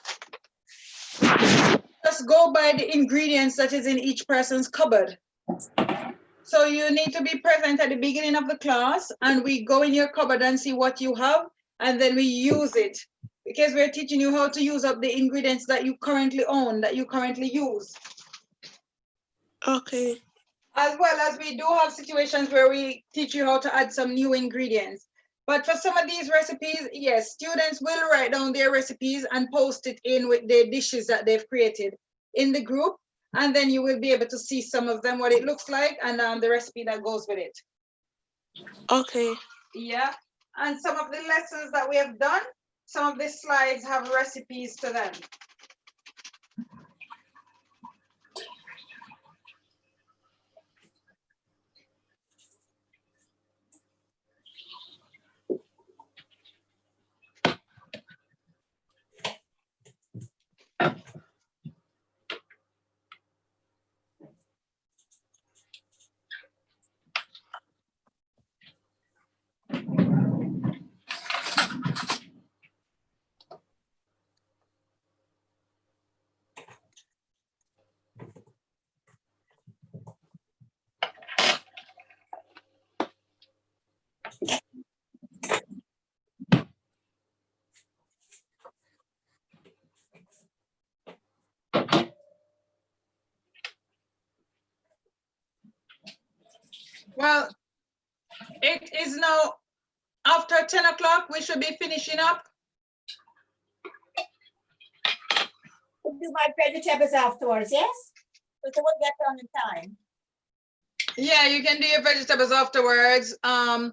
just go by the ingredients that is in each person's cupboard. So you need to be present at the beginning of the class and we go in your cupboard and see what you have and then we use it because we're teaching you how to use up the ingredients that you currently own, that you currently use. Okay. As well as we do have situations where we teach you how to add some new ingredients. But for some of these recipes, yes, students will write down their recipes and post it in with the dishes that they've created in the group. And then you will be able to see some of them, what it looks like, and the recipe that goes with it. Okay. Yeah, and some of the lessons that we have done, some of the slides have recipes to them. Well, it is now after 10 o'clock, we should be finishing up. I'll do my vegetables afterwards, yes? Because I won't get done in time. Yeah, you can do your vegetables afterwards. I'll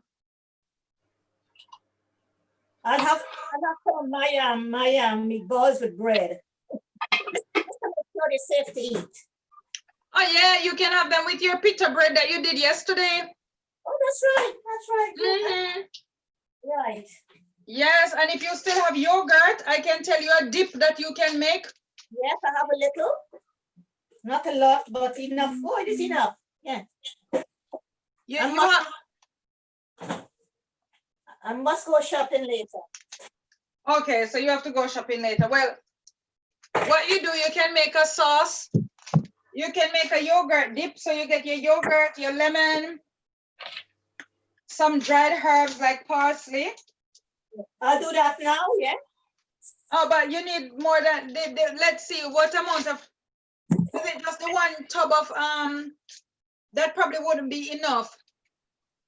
have some of my meatballs with bread. Just to make sure they're safe to eat. Oh yeah, you can have them with your pita bread that you did yesterday. Oh, that's right. That's right. Mm-hmm. Right. Yes, and if you still have yogurt, I can tell you a dip that you can make. Yes, I have a little. Not a lot, but enough. Oh, it is enough. Yeah. I must go shopping later. Okay, so you have to go shopping later. Well, what you do, you can make a sauce. You can make a yogurt dip. So you get your yogurt, your lemon, some dried herbs like parsley. I'll do that now, yeah. Oh, but you need more than, let's see, what amount of, is it just the one tub of, that probably wouldn't be enough.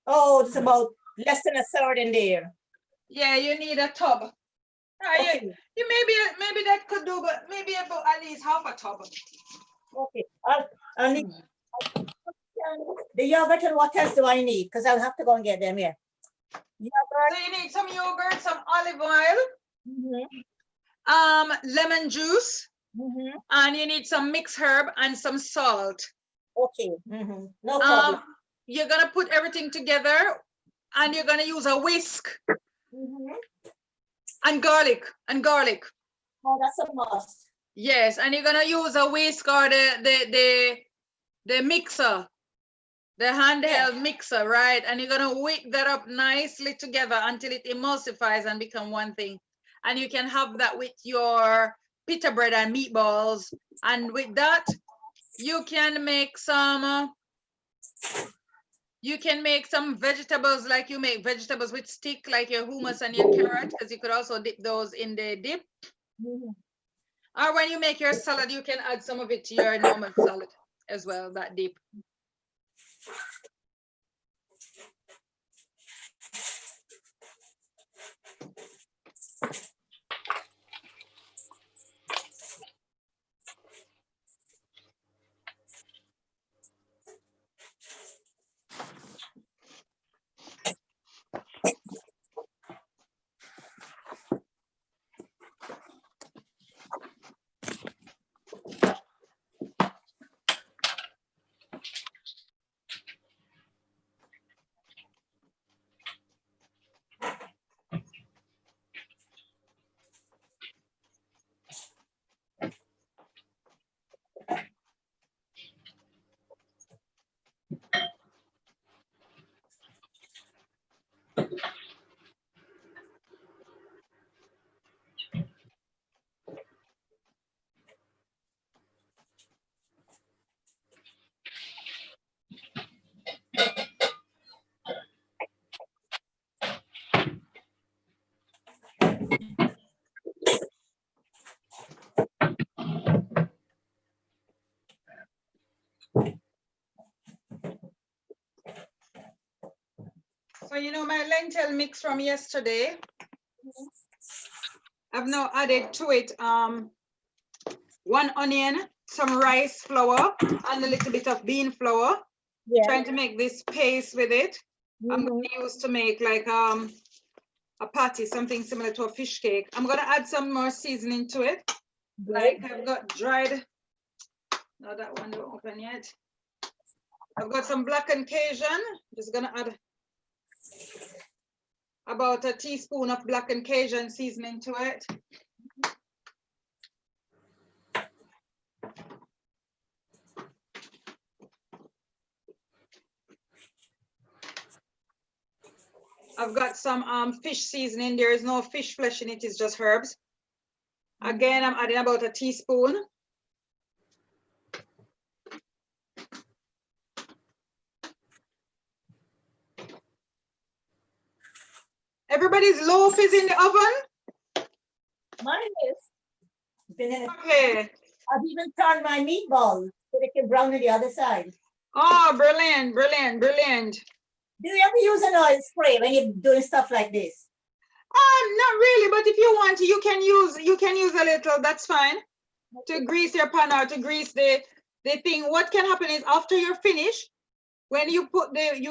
Oh, it's about less than a third in there. Yeah, you need a tub. Okay. You maybe that could do, but maybe about at least half a tub. Okay. I'll need the yogurt and what else do I need? Because I'll have to go and get them here. Yogurt. So you need some yogurt, some olive oil, lemon juice, and you need some mixed herb and some salt. Okay. No problem. You're gonna put everything together and you're gonna use a whisk and garlic. Oh, that's a must. Yes, and you're gonna use a whisk or the mixer, the handheld mixer, right? And you're gonna whip that up nicely together until it emulsifies and become one thing. And you can have that with your pita bread and meatballs. And with that, you can make some vegetables, like you make vegetables with stick, like your hummus and your carrot, because you could also dip those in the dip. Or when you make your salad, you can add some of it to your normal salad as well, that dip. So you know my lentil mix from yesterday. I've now added to it 1 onion, some rice flour, and a little bit of bean flour. Yeah. Trying to make this paste with it. I'm going to use to make like a patty, something similar to a fish cake. I'm going to add some more seasoning to it. Like I've got dried, no, that one don't open yet. I've got some blackened Cajun. Just going to add about a teaspoon of blackened Cajun seasoning to it. I've got some fish seasoning. There is no fish flesh in it, it's just herbs. Again, I'm adding about a teaspoon. Everybody's loaf is in the oven? Mine is. Okay. I've even turned my meatballs so they can brown on the other side. Oh, brilliant, brilliant, brilliant. Do you ever use an oil spray when you're doing stuff like this? Not really, but if you want to, you can use a little, that's fine. To grease your pan or to grease the thing. What can happen is after you're finished, when you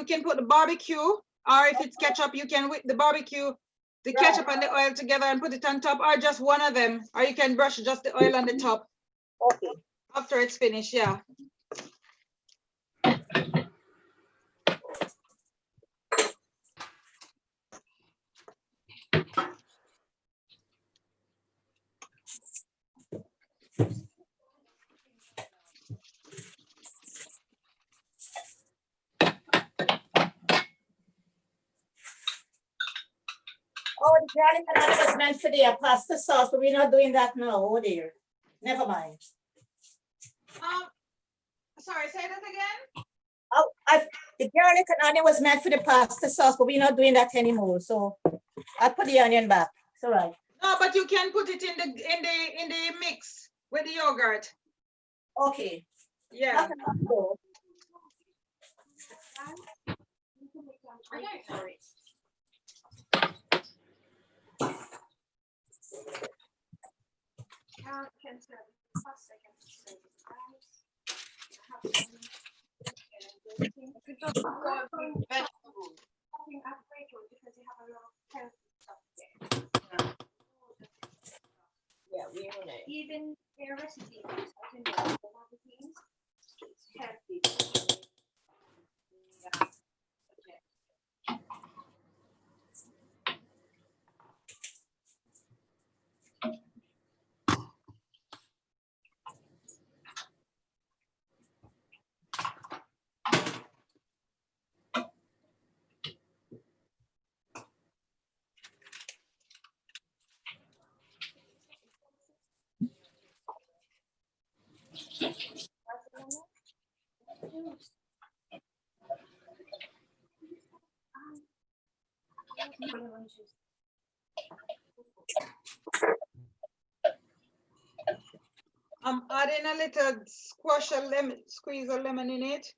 can put the barbecue, or if it's ketchup, you can whip the barbecue, the ketchup and the oil together and put it on top, or just one of them, or you can brush just the oil on the top. Okay. After it's finished, yeah. Oh, the garlic and onion was meant for the pasta sauce, but we're not doing that now. Oh dear. Never mind. Sorry, say that again. Oh, the garlic and onion was meant for the pasta sauce, but we're not doing that anymore. So I put the onion back. It's all right. No, but you can put it in the mix with the yogurt. Okay. Yeah. Yeah, we own it. Even their recipe, I can know the magazines. It's healthy. Yeah. I'm adding a little squeeze of lemon in it.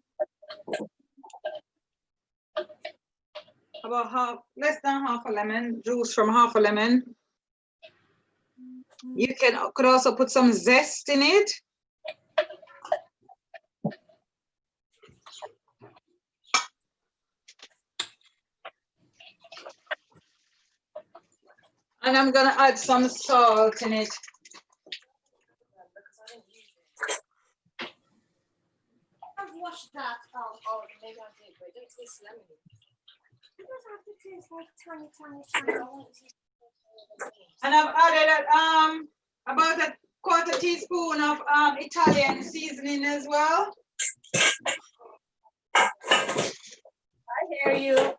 About less than half a lemon, juice from half a lemon. You could also put some zest in it. And I'm gonna add some salt in it. I've washed that out. Oh, maybe I did, but it don't taste lemony. It does have to taste like tiny. I want it to taste. And I've added about a quarter teaspoon of Italian seasoning as well. I hear you.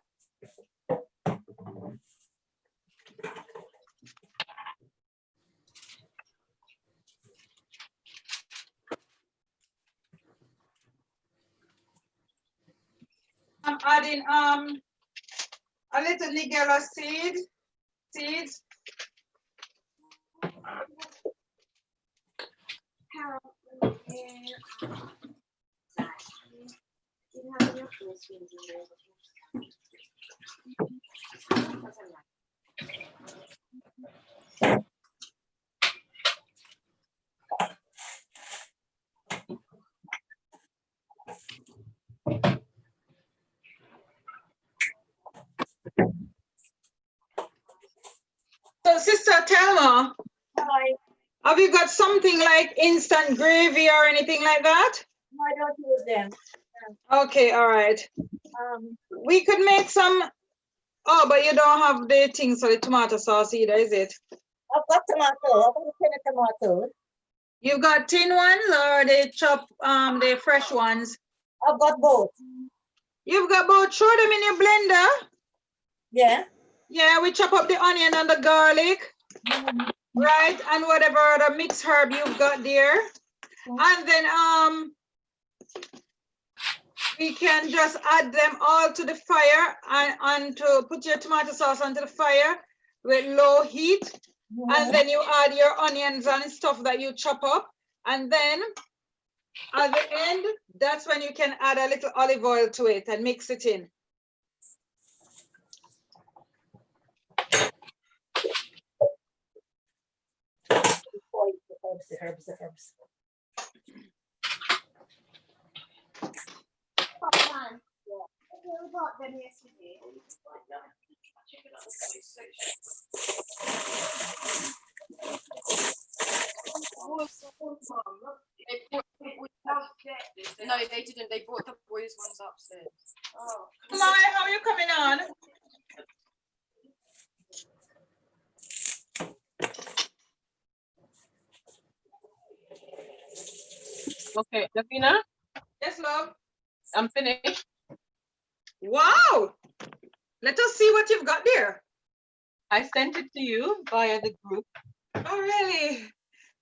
I'm adding a little nigella seeds. So, Sister Thelma, have you got something like instant gravy or anything like that? No, I don't use them. Okay, all right. We could make some. Oh, but you don't have the things for the tomato sauce either, is it? I've got tomato. I've got a tin of tomatoes. You've got tin ones or the chop, the fresh ones? I've got both. You've got both. Throw them in your blender. Yeah. Yeah, we chop up the onion and the garlic, right? And whatever other mixed herb you've got there. And then we can just add them all to the fire and to put your tomato sauce onto the fire with low heat. And then you add your onions and stuff that you chop up. And then at the end, that's when you can add a little olive oil to it and mix it in. The herbs. No, they didn't. They brought the boys' ones upstairs. Oh. Mai, how are you coming on? Okay, Davina, Yes, love. I'm finished. Wow. Let us see what you've got there. I sent it to you via the group. Oh, really?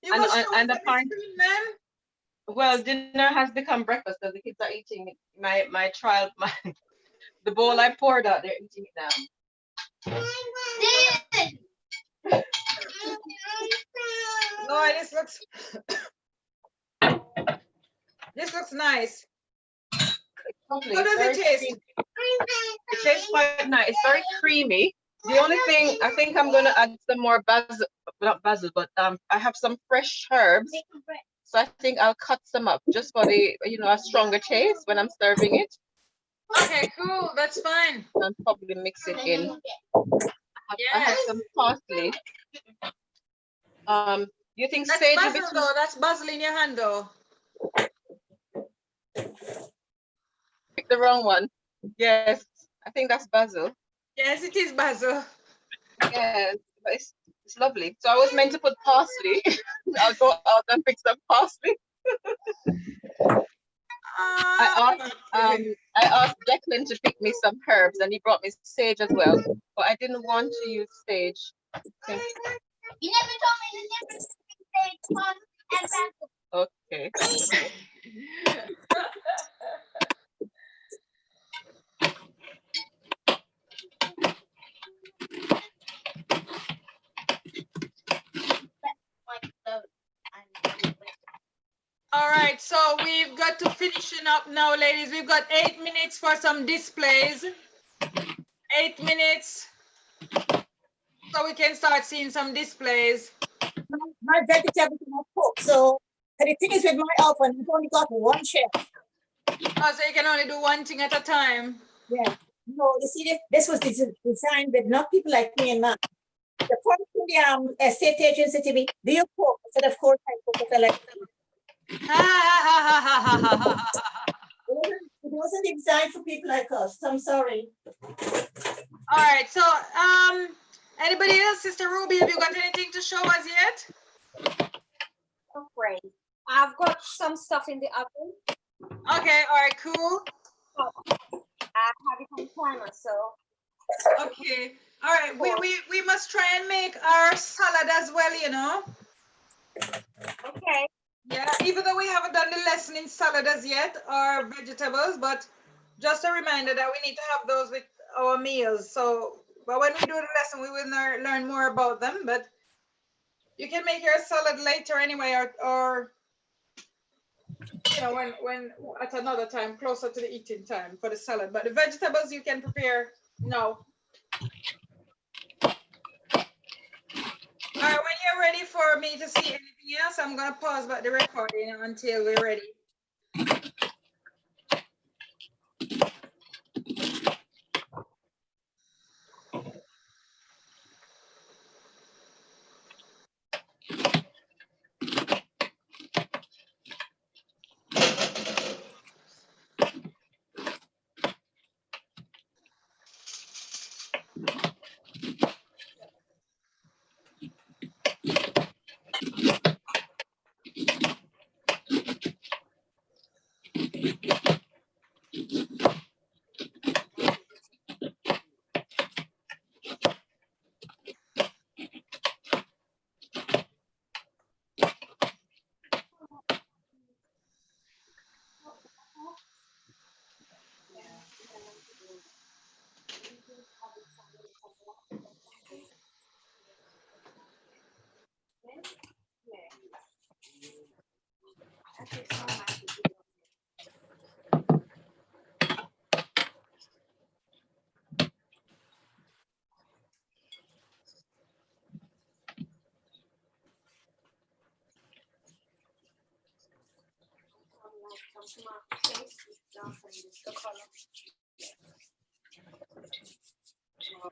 You And- must show and us the on part- screen, man. Well, dinner has become breakfast because the kids are eating it. My child, the bowl I poured out, they're eating it now. No, this looks nice. Lovely. How does Very it taste? creamy. It tastes quite nice. It's very creamy. The only thing I think I'm gonna add some more basil, not basil, but I have some fresh herbs. So I think I'll cut some up just for the a stronger taste when I'm serving it. Okay, cool. That's fine. And probably mix it in. I have some parsley. You think That's sage will basil, be too? though. That's basil in your hand, though. Pick the wrong one. Yes, I think that's basil. Yes, it is basil. Yes, but it's lovely. So I was meant to put parsley. I'll go out and pick some parsley. I asked Declan to pick me some herbs, and he brought me sage as well. But I didn't want to use sage. Okay. You never told me the difference between sage, and basil. Okay. All right, so we've got to finishing up now, ladies. We've got 8 minutes for some displays. 8 minutes. So we can start seeing some displays. My vegetables are not cooked. So the thing is with my oven, I've only got one chef. Oh, so you can only do one thing at a time. Yeah. No, you see, this was designed with not people like me and Matt. The first thing the estate agent said to me, do you cook? I said, of course I cook. I like it wasn't designed for people like us. So I'm sorry. All right, so anybody else, Sister Ruby, have you got anything to show us yet? Great. I've got some stuff in the oven. Okay, all right, cool. I have it on timer, so. Okay, all right, we must try and make our salad as well, you know. Okay. Yeah, even though we haven't done the lesson in salad as yet, or vegetables, but just a reminder that we need to have those with our meals. So, but when we do the lesson, we will learn more about them, but you can make your salad later anyway, or you know, when at another time, closer to the eating time for the salad. But the vegetables you can prepare now. All right, when you're ready for me to see anything else, I'm gonna pause back the recording until we're ready.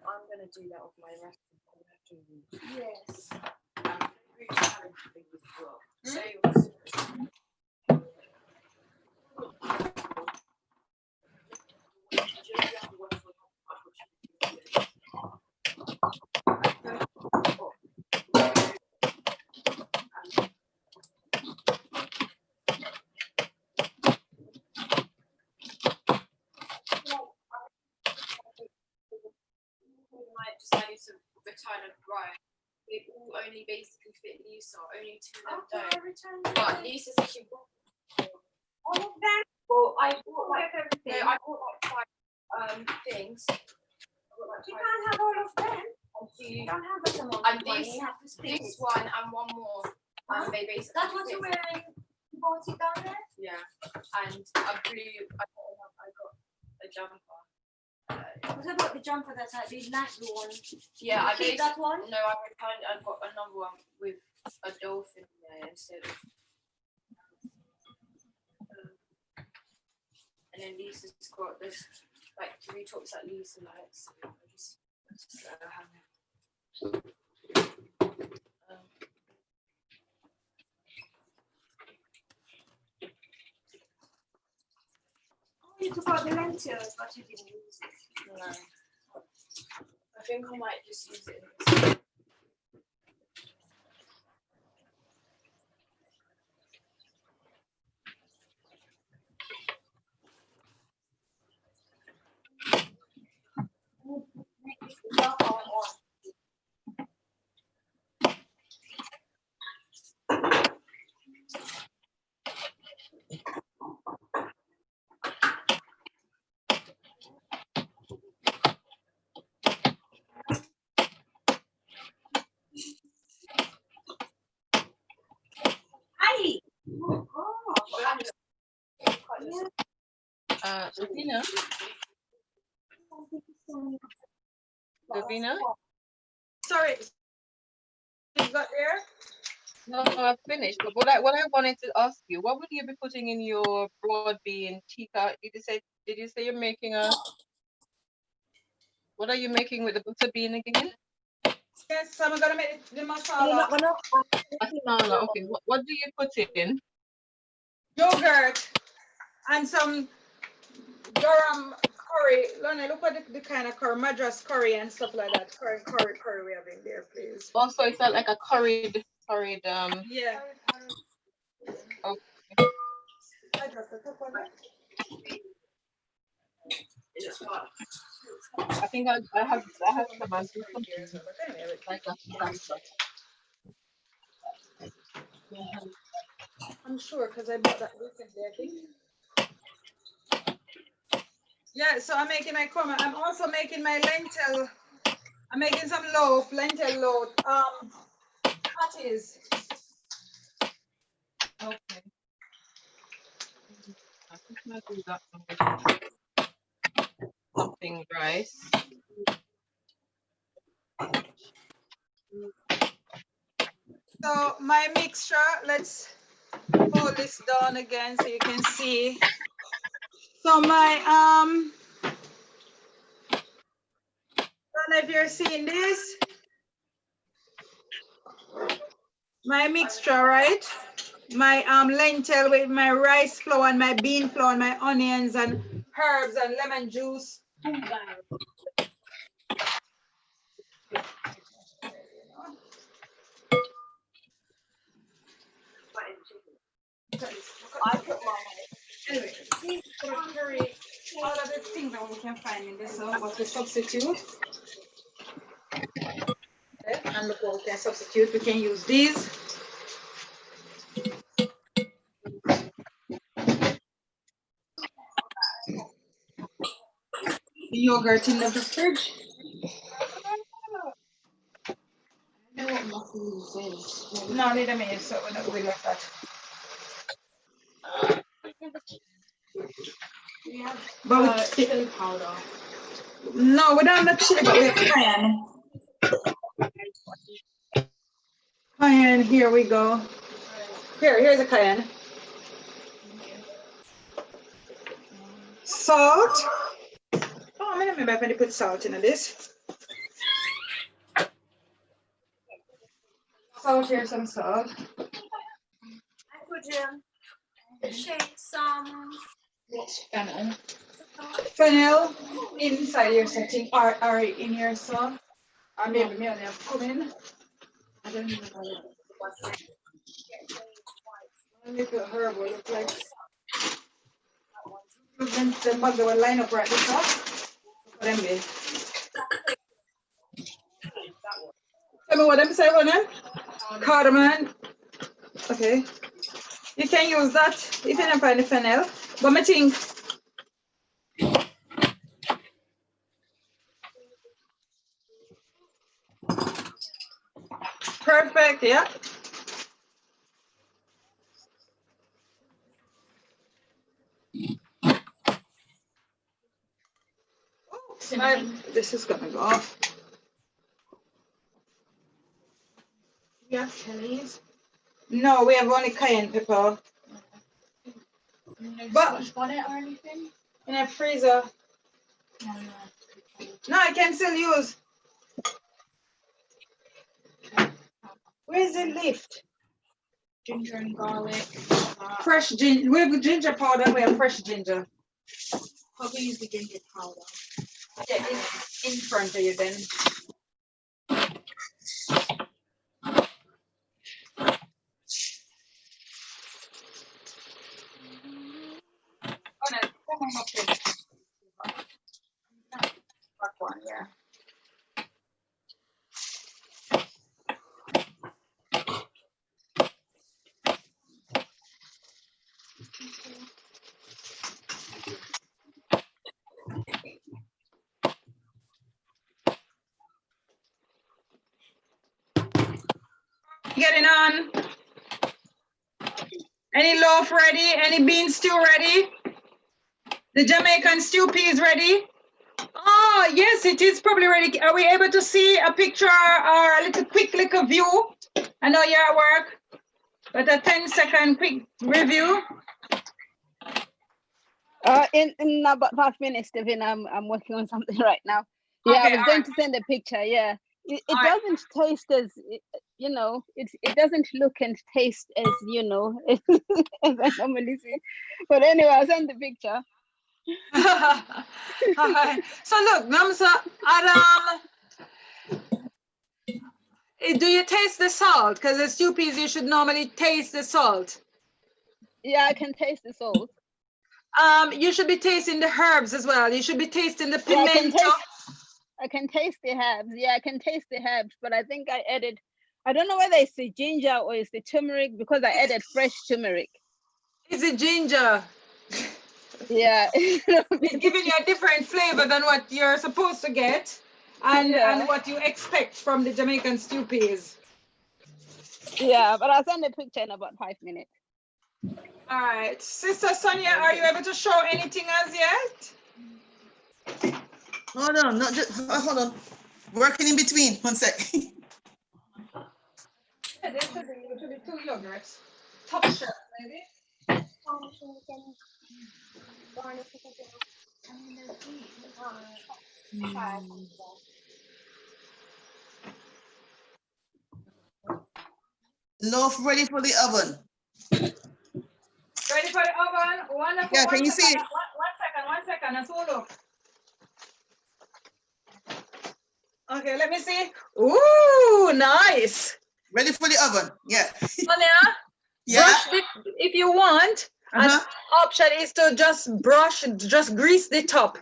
I'm gonna do that with my recipe. Yes. I decided to return a bride. They all only basically fit Lisa, only two of them don't. But Lisa said she bought All of them? well, I bought like everything. no, I bought like 5 things. I bought, like, You 5 can't have all of them. You don't have this amount and of money. this, You have to split this it. one and one more. They basically. That's what fit. you're wearing. You bought it down there? Yeah, and a blue. I got a jumper. What about the jumper that I did like the one? Yeah, I keep that one. No, I returned. I got another one with a dolphin there instead of. And then Lisa's got this like 3 tops that Lisa likes. So I just let her have it. You took out the lentils, but you didn't use it. No. I think I might just use it in this. Hi. Davina? Davina? Sorry, you got there? No, I've finished. But what I wanted to ask you, what would you be putting in your broad bean tikka? Did you say you're making a? What are you making with the butter bean again? Yes, I'm gonna make the You're masala. not gonna. Masala. Okay. What do you put in? Yogurt and some garam curry. Lorna, look at the kind of curry, Madras curry and stuff like that. Curry we have in there, please. Also, is that like a curried Yeah. Okay. I think I have some and do something like a salsa. I'm sure because I bought that recently, I think. Yeah, so I'm making my korma. I'm also making my lentil. I'm making some lentil loaf, patties. Okay. gonna do that something rice. So my mixture, let's hold this down again so you can see. So my don't know if you're seeing this. My mixture, right? My lentil with my rice flour and my bean flour and my onions and herbs and lemon juice. Anyway, curry all of the things that we can find in this, so what we substitute. Okay, and look what we can substitute. We can use these. The yogurt in the fridge. No, leave them in, so we left that. But chili powder. No, we don't have chili, but we have cayenne. Cayenne, here we go. Here's a cayenne. Salt. Oh, maybe I'm going to put salt in this. Salt, here's some salt. I could shake some Fennel. Fennel inside your setting or in your salt. Or maybe me only have cumin. I don't even know. A little herb will look like. The bugs will line up right this up. Tell me what I'm saying, Ronan? Cardamom. Okay. You can use that if you don't find the fennel. But I think perfect, yeah. This is gonna go off. You have chilies? No, we have only cayenne pepper. But on it or anything? in a freezer. No, I can still use. Where's the lift? Ginger and garlic. Fresh ginger. We have ginger powder. We have fresh ginger. Probably use the ginger powder. Yeah, in front of you then. Oh no, come on up here. Back one, yeah. Getting on. Any loaf ready? Any bean stew ready? The Jamaican stew peas ready? Oh, yes, it is probably ready. Are we able to see a picture or a little quick little view? I know you're at work, but a 10-second quick review. In about 5 minutes, Stephen, I'm working on something right now. Yeah, Okay, I was going to send a picture. Yeah, it doesn't taste as, you know, it doesn't look and taste as, you know, as I normally see. But anyway, I'll send the picture. So look, Namsa, Adam, do you taste the salt? Because the stew peas, you should normally taste the salt. Yeah, I can taste the salt. You should be tasting the herbs as well. You should be tasting the Yeah, pimento. I can taste the herbs. Yeah, I can taste the herbs, but I think I added, I don't know whether it's the ginger or it's the turmeric because I added fresh turmeric. It's a ginger. Yeah. It's giving you a different flavor than what you're supposed to get and what you expect from the Jamaican stew peas. Yeah, but I'll send a picture in about 5 minutes. All right, Sister Sonia, are you able to show anything as yet? Hold on, not just, hold on. Working in between, 1 sec. Yeah, there's the two yogurts. Top shelf, maybe. Loaf ready for the oven. Ready for the oven? Wonderful. Yeah, can you see it? One second. Let's hold up. Okay, let me see. Ooh, nice. Ready for the oven. Yeah. Sonia, Yeah. brush it if you want. An option is to just grease the top.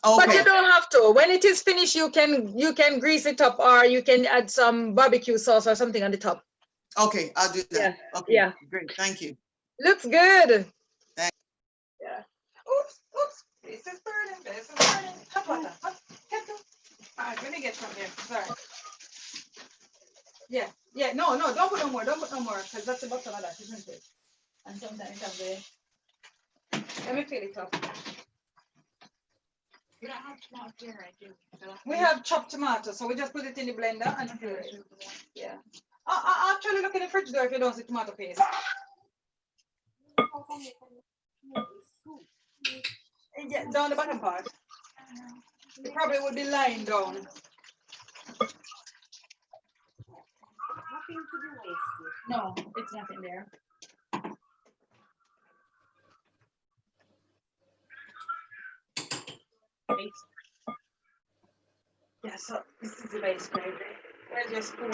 Okay. But you don't have to. When it is finished, you can grease it up, or you can add some barbecue sauce or something on the top. Okay, I'll do that. Yeah. Okay. Yeah. Great. Thank you. Looks good. Thanks. Yeah. Oops. This is burning. Hot water. All right, let me get some here. Sorry. Yeah. No, don't put no more, because that's the bottom of that, isn't it? And sometimes have the, let me fill it up. We don't have tomato puree, do we? We have chopped tomato, so we just put it in the blender and puree it. Yeah. I'll actually look in the fridge there if you don't see tomato paste. Yeah, down the bottom part. It probably would be lying down. Nothing to be wasted. No, it's nothing there. Yeah, so this is the base gravy. Where's your spoon?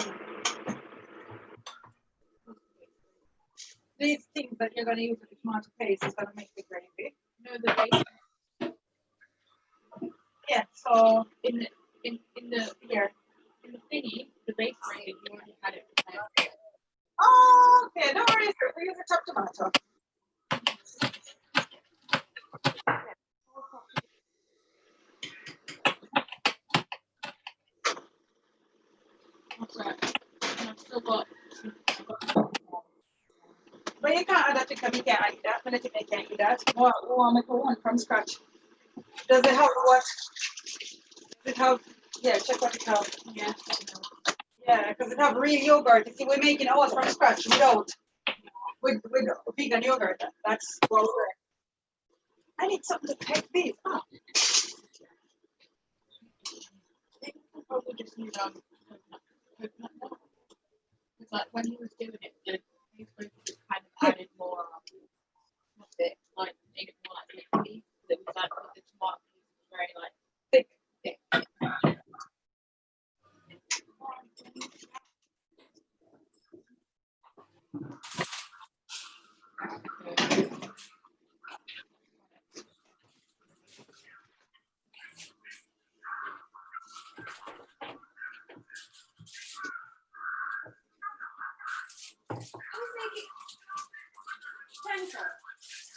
These things that you're going to use with the tomato paste is going to make the gravy. No, the base Yeah, so in the here in the thingy, the base gravy, you already had it prepared. oh, okay, don't worry, sir. We use the chopped tomato. What's that? And I've still got But you can't add that because you can't eat that. When you can't eat that. Or make one from scratch. Does it have what? Does it have? Yeah, check what it has. yeah. Yeah, because it have real yogurt. You see, we're making ours from scratch without with vegan yogurt. That's well worth. I need something to take these. Oh. I think I probably just need coconut milk. It's like when he was doing it, the base gravy just kind of added more what's it, like made it more like liquidy. It was like with the tomato was very like Thick.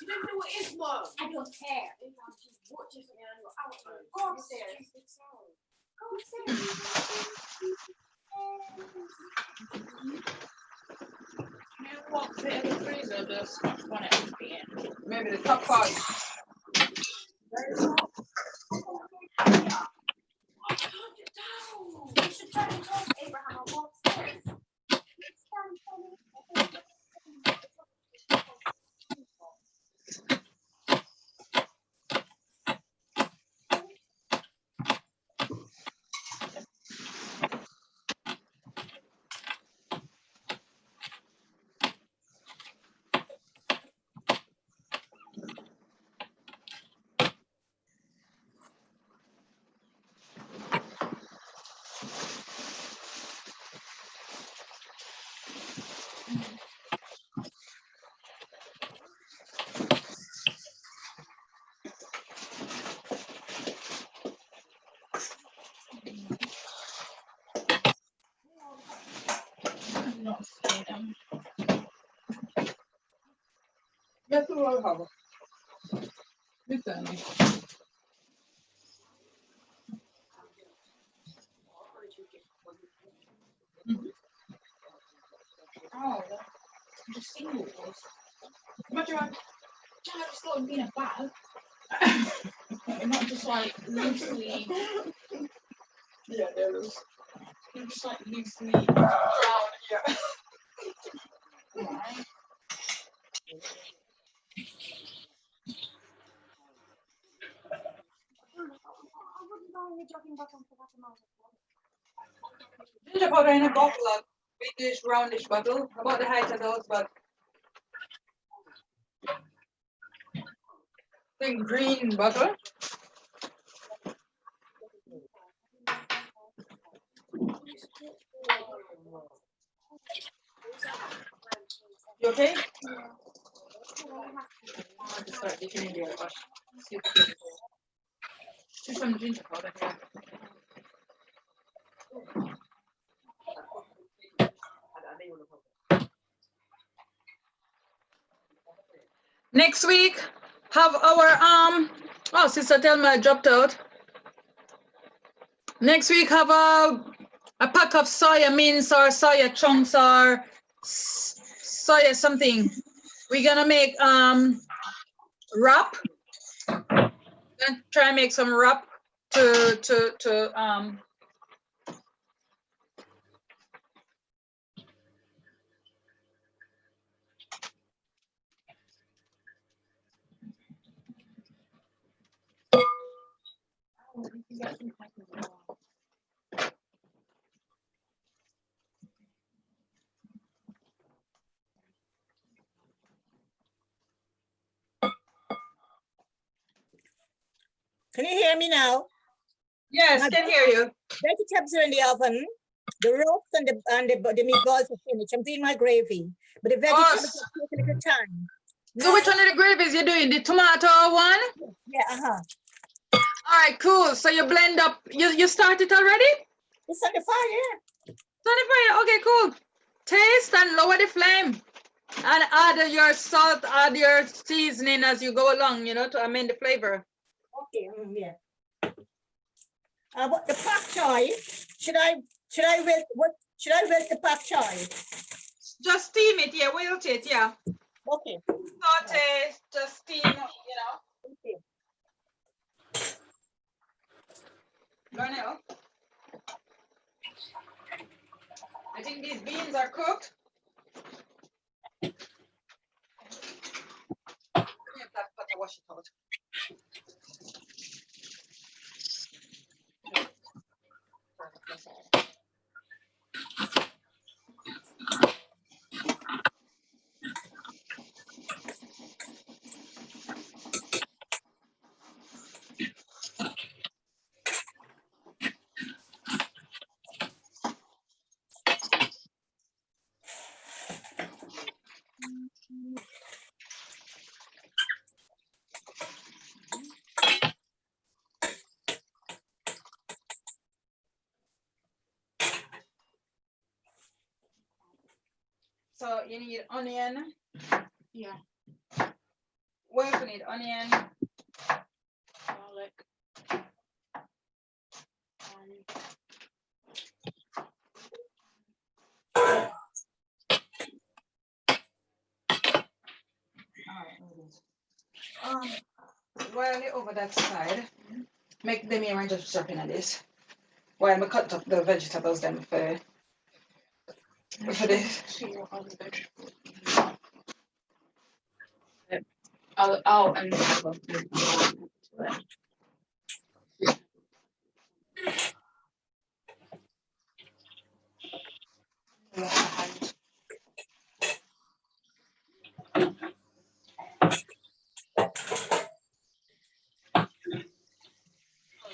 You don't know what it is, Mom. I don't care. Just watch it and go out. Go upstairs. Go upstairs. You know what bit of the freezer the scotch bonnet would be in? Maybe the top part. I can't get down. You should try and talk to Abraham. I'll go upstairs. I'm not seeing them. Yes, we will have. Listen. Oh, just singles. Imagine a child just got to be in a bag. Not just like loosely. Yeah, they're loose. Just like loosely drowned. Yeah. Right. Ginger powder in a bottle, a biggish, roundish bottle, about the height of those, but I think green bottle. You okay? I'll just start digging in there, but see if we can see some ginger powder here. Next week, have our oh, Sister Thelma dropped out. Next week, have a pack of soya mince or soya chunks or soya something. We're gonna make wrap. Gonna try and make some wrap to Can you hear me now? yes, can hear you. Vegetables are in the oven. The roast and the meatballs are finished. I'm doing my gravy, but the vegetables will take a little time. So which one of the gravies you're doing? The tomato one? Yeah, All right, cool. So you blend up, you started already? It's on the fire. It's on the fire, okay, cool. Taste and lower the flame. And add your salt, add your seasoning as you go along, you know, to amend the flavor. Okay, yeah. What the pak choi? Should I wilt the pak choi? Just steam it, yeah, wilt it, yeah. Okay. Saute, just steam, you know. Okay. Go now. I think these beans are cooked. Wash it out. So you need onion. Yeah. What else you need? Onion. Garlic. While you're over that side, make them here and just drop in on this. While I cut up the vegetables then for this. I'll and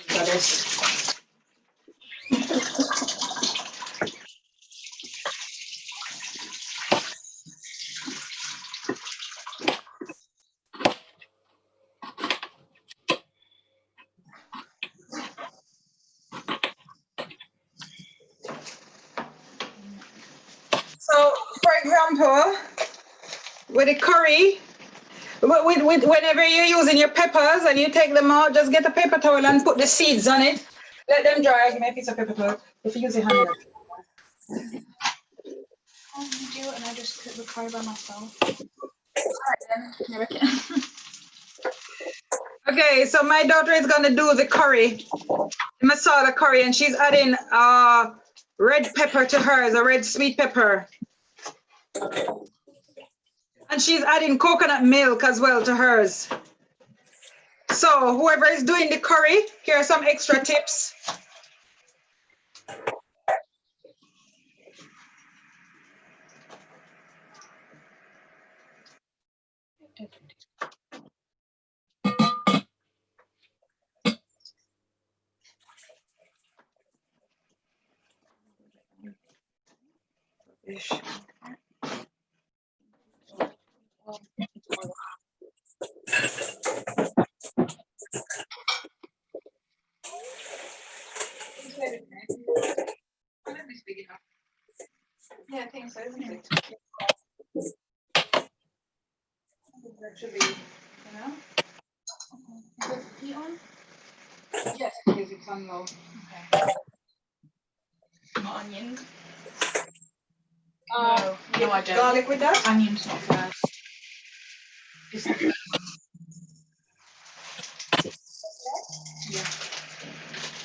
Got it. So, for example, with the curry, whenever you're using your peppers and you take them out, just get a paper towel and put the seeds on it. Let them dry. Give me a piece of paper towel. If you use your hand. I do it and I just cook the curry by myself. Okay, so my daughter is gonna do the curry, the masala curry, and she's adding red pepper to hers, a red sweet pepper. And she's adding coconut milk as well to hers. So whoever is doing the curry, here are some extra tips. Yeah, I think so, isn't it? Should be, you know? Is it heat on? Yes, it is. It's on low. Okay. Not onions. No, I don't. Garlic with that? Onions not first.